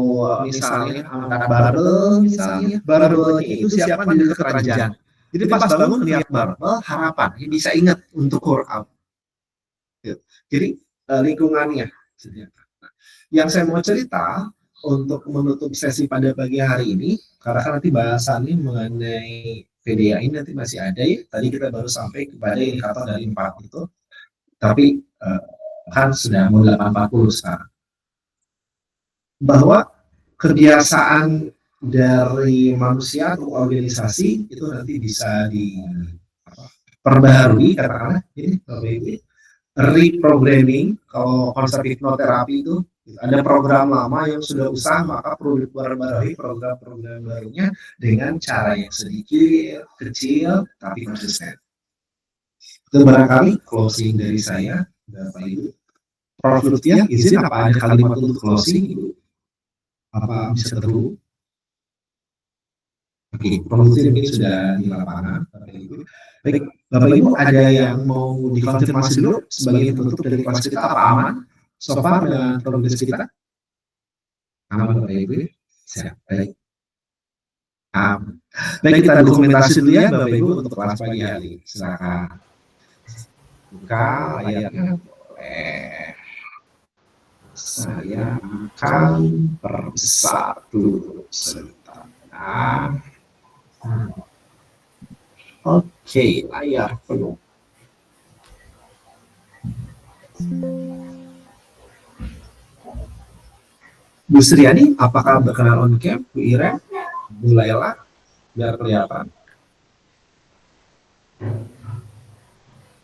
misalnya angkat barbel misalnya, barbelnya itu siapkan di dekat ranjang. Jadi pas bangun lihat barbel harapan bisa ingat untuk workout. Jadi lingkungannya. Yang saya mau cerita untuk menutup sesi pada pagi hari ini, karena nanti bahasannya mengenai PDA ini nanti masih ada ya. Tadi kita baru sampai kepada indikator dari 4 itu, tapi kan sudah mau 840 sekarang. Bahwa kebiasaan dari manusia atau organisasi itu nanti bisa diperbaharui, katakanlah ini reprogramming. Kalau konsep hipnoterapi itu ada program lama yang sudah usah, maka perlu diperbarui program-program barunya dengan cara yang sedikit, kecil, tapi konsisten. Itu barangkali closing dari saya, Bapak Ibu. Prof. Lutfi, izin apa ada kalimat untuk closing, Ibu? Apa bisa terhubung? Oke, Prof. Lutfi ini sudah di lapangan, Bapak Ibu. Baik, Bapak Ibu ada yang mau dikonfirmasi dulu sebagai penutup dari kelas kita, apa aman? So far dengan progres kita? Aman Bapak Ibu? Siap, baik. Baik, kita dokumentasi dulu ya Bapak Ibu untuk kelas pagi hari. Silakan. Buka layarnya boleh. Saya akan perbesar dulu sebentar. Oke, layar penuh. Bu Sriani, apakah berkenan on cam? Bu Ira, Bu Laila, biar kelihatan.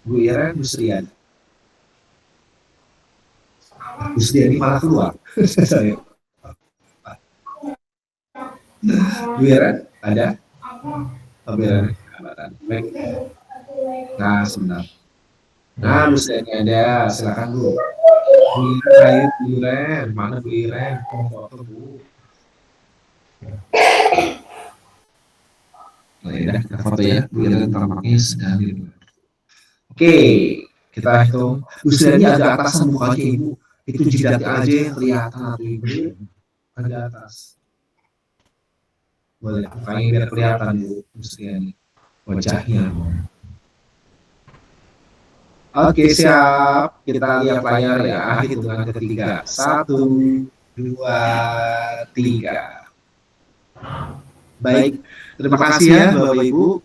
Bu Ira, Bu Sriani. Bu Sriani malah keluar. Bu Ira, ada? Oh, Bu Ira. Baik. Nah, sebentar. Nah, Bu Sriani ada. Silakan Bu. Bu Iren, mana Bu Iren? Foto Bu. Nah, ya, kita foto ya. Bu Iren tampaknya sedang di luar. Oke, kita hitung. Bu Sriani agak atasan mukanya Ibu. itu jidatnya aja yang kelihatan atau ibu kan di atas. Boleh mukanya biar kelihatan Bu Mustiani wajahnya. Oke siap, kita lihat layar ya, hitungan ketiga, 1, 2, 3. Baik, terima kasih ya Bapak Ibu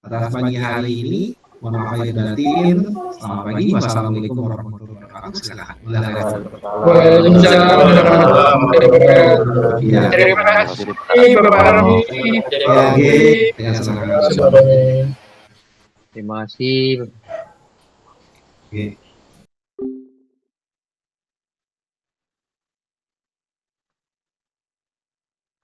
atas pagi hari ini. Mohon maaf lahir batin. Selamat pagi. Wassalamualaikum warahmatullahi wabarakatuh. Silakan. Waalaikumsalam warahmatullahi wabarakatuh. Ya. Terima kasih Bapak Rami. Dengan senang Terima kasih. hati.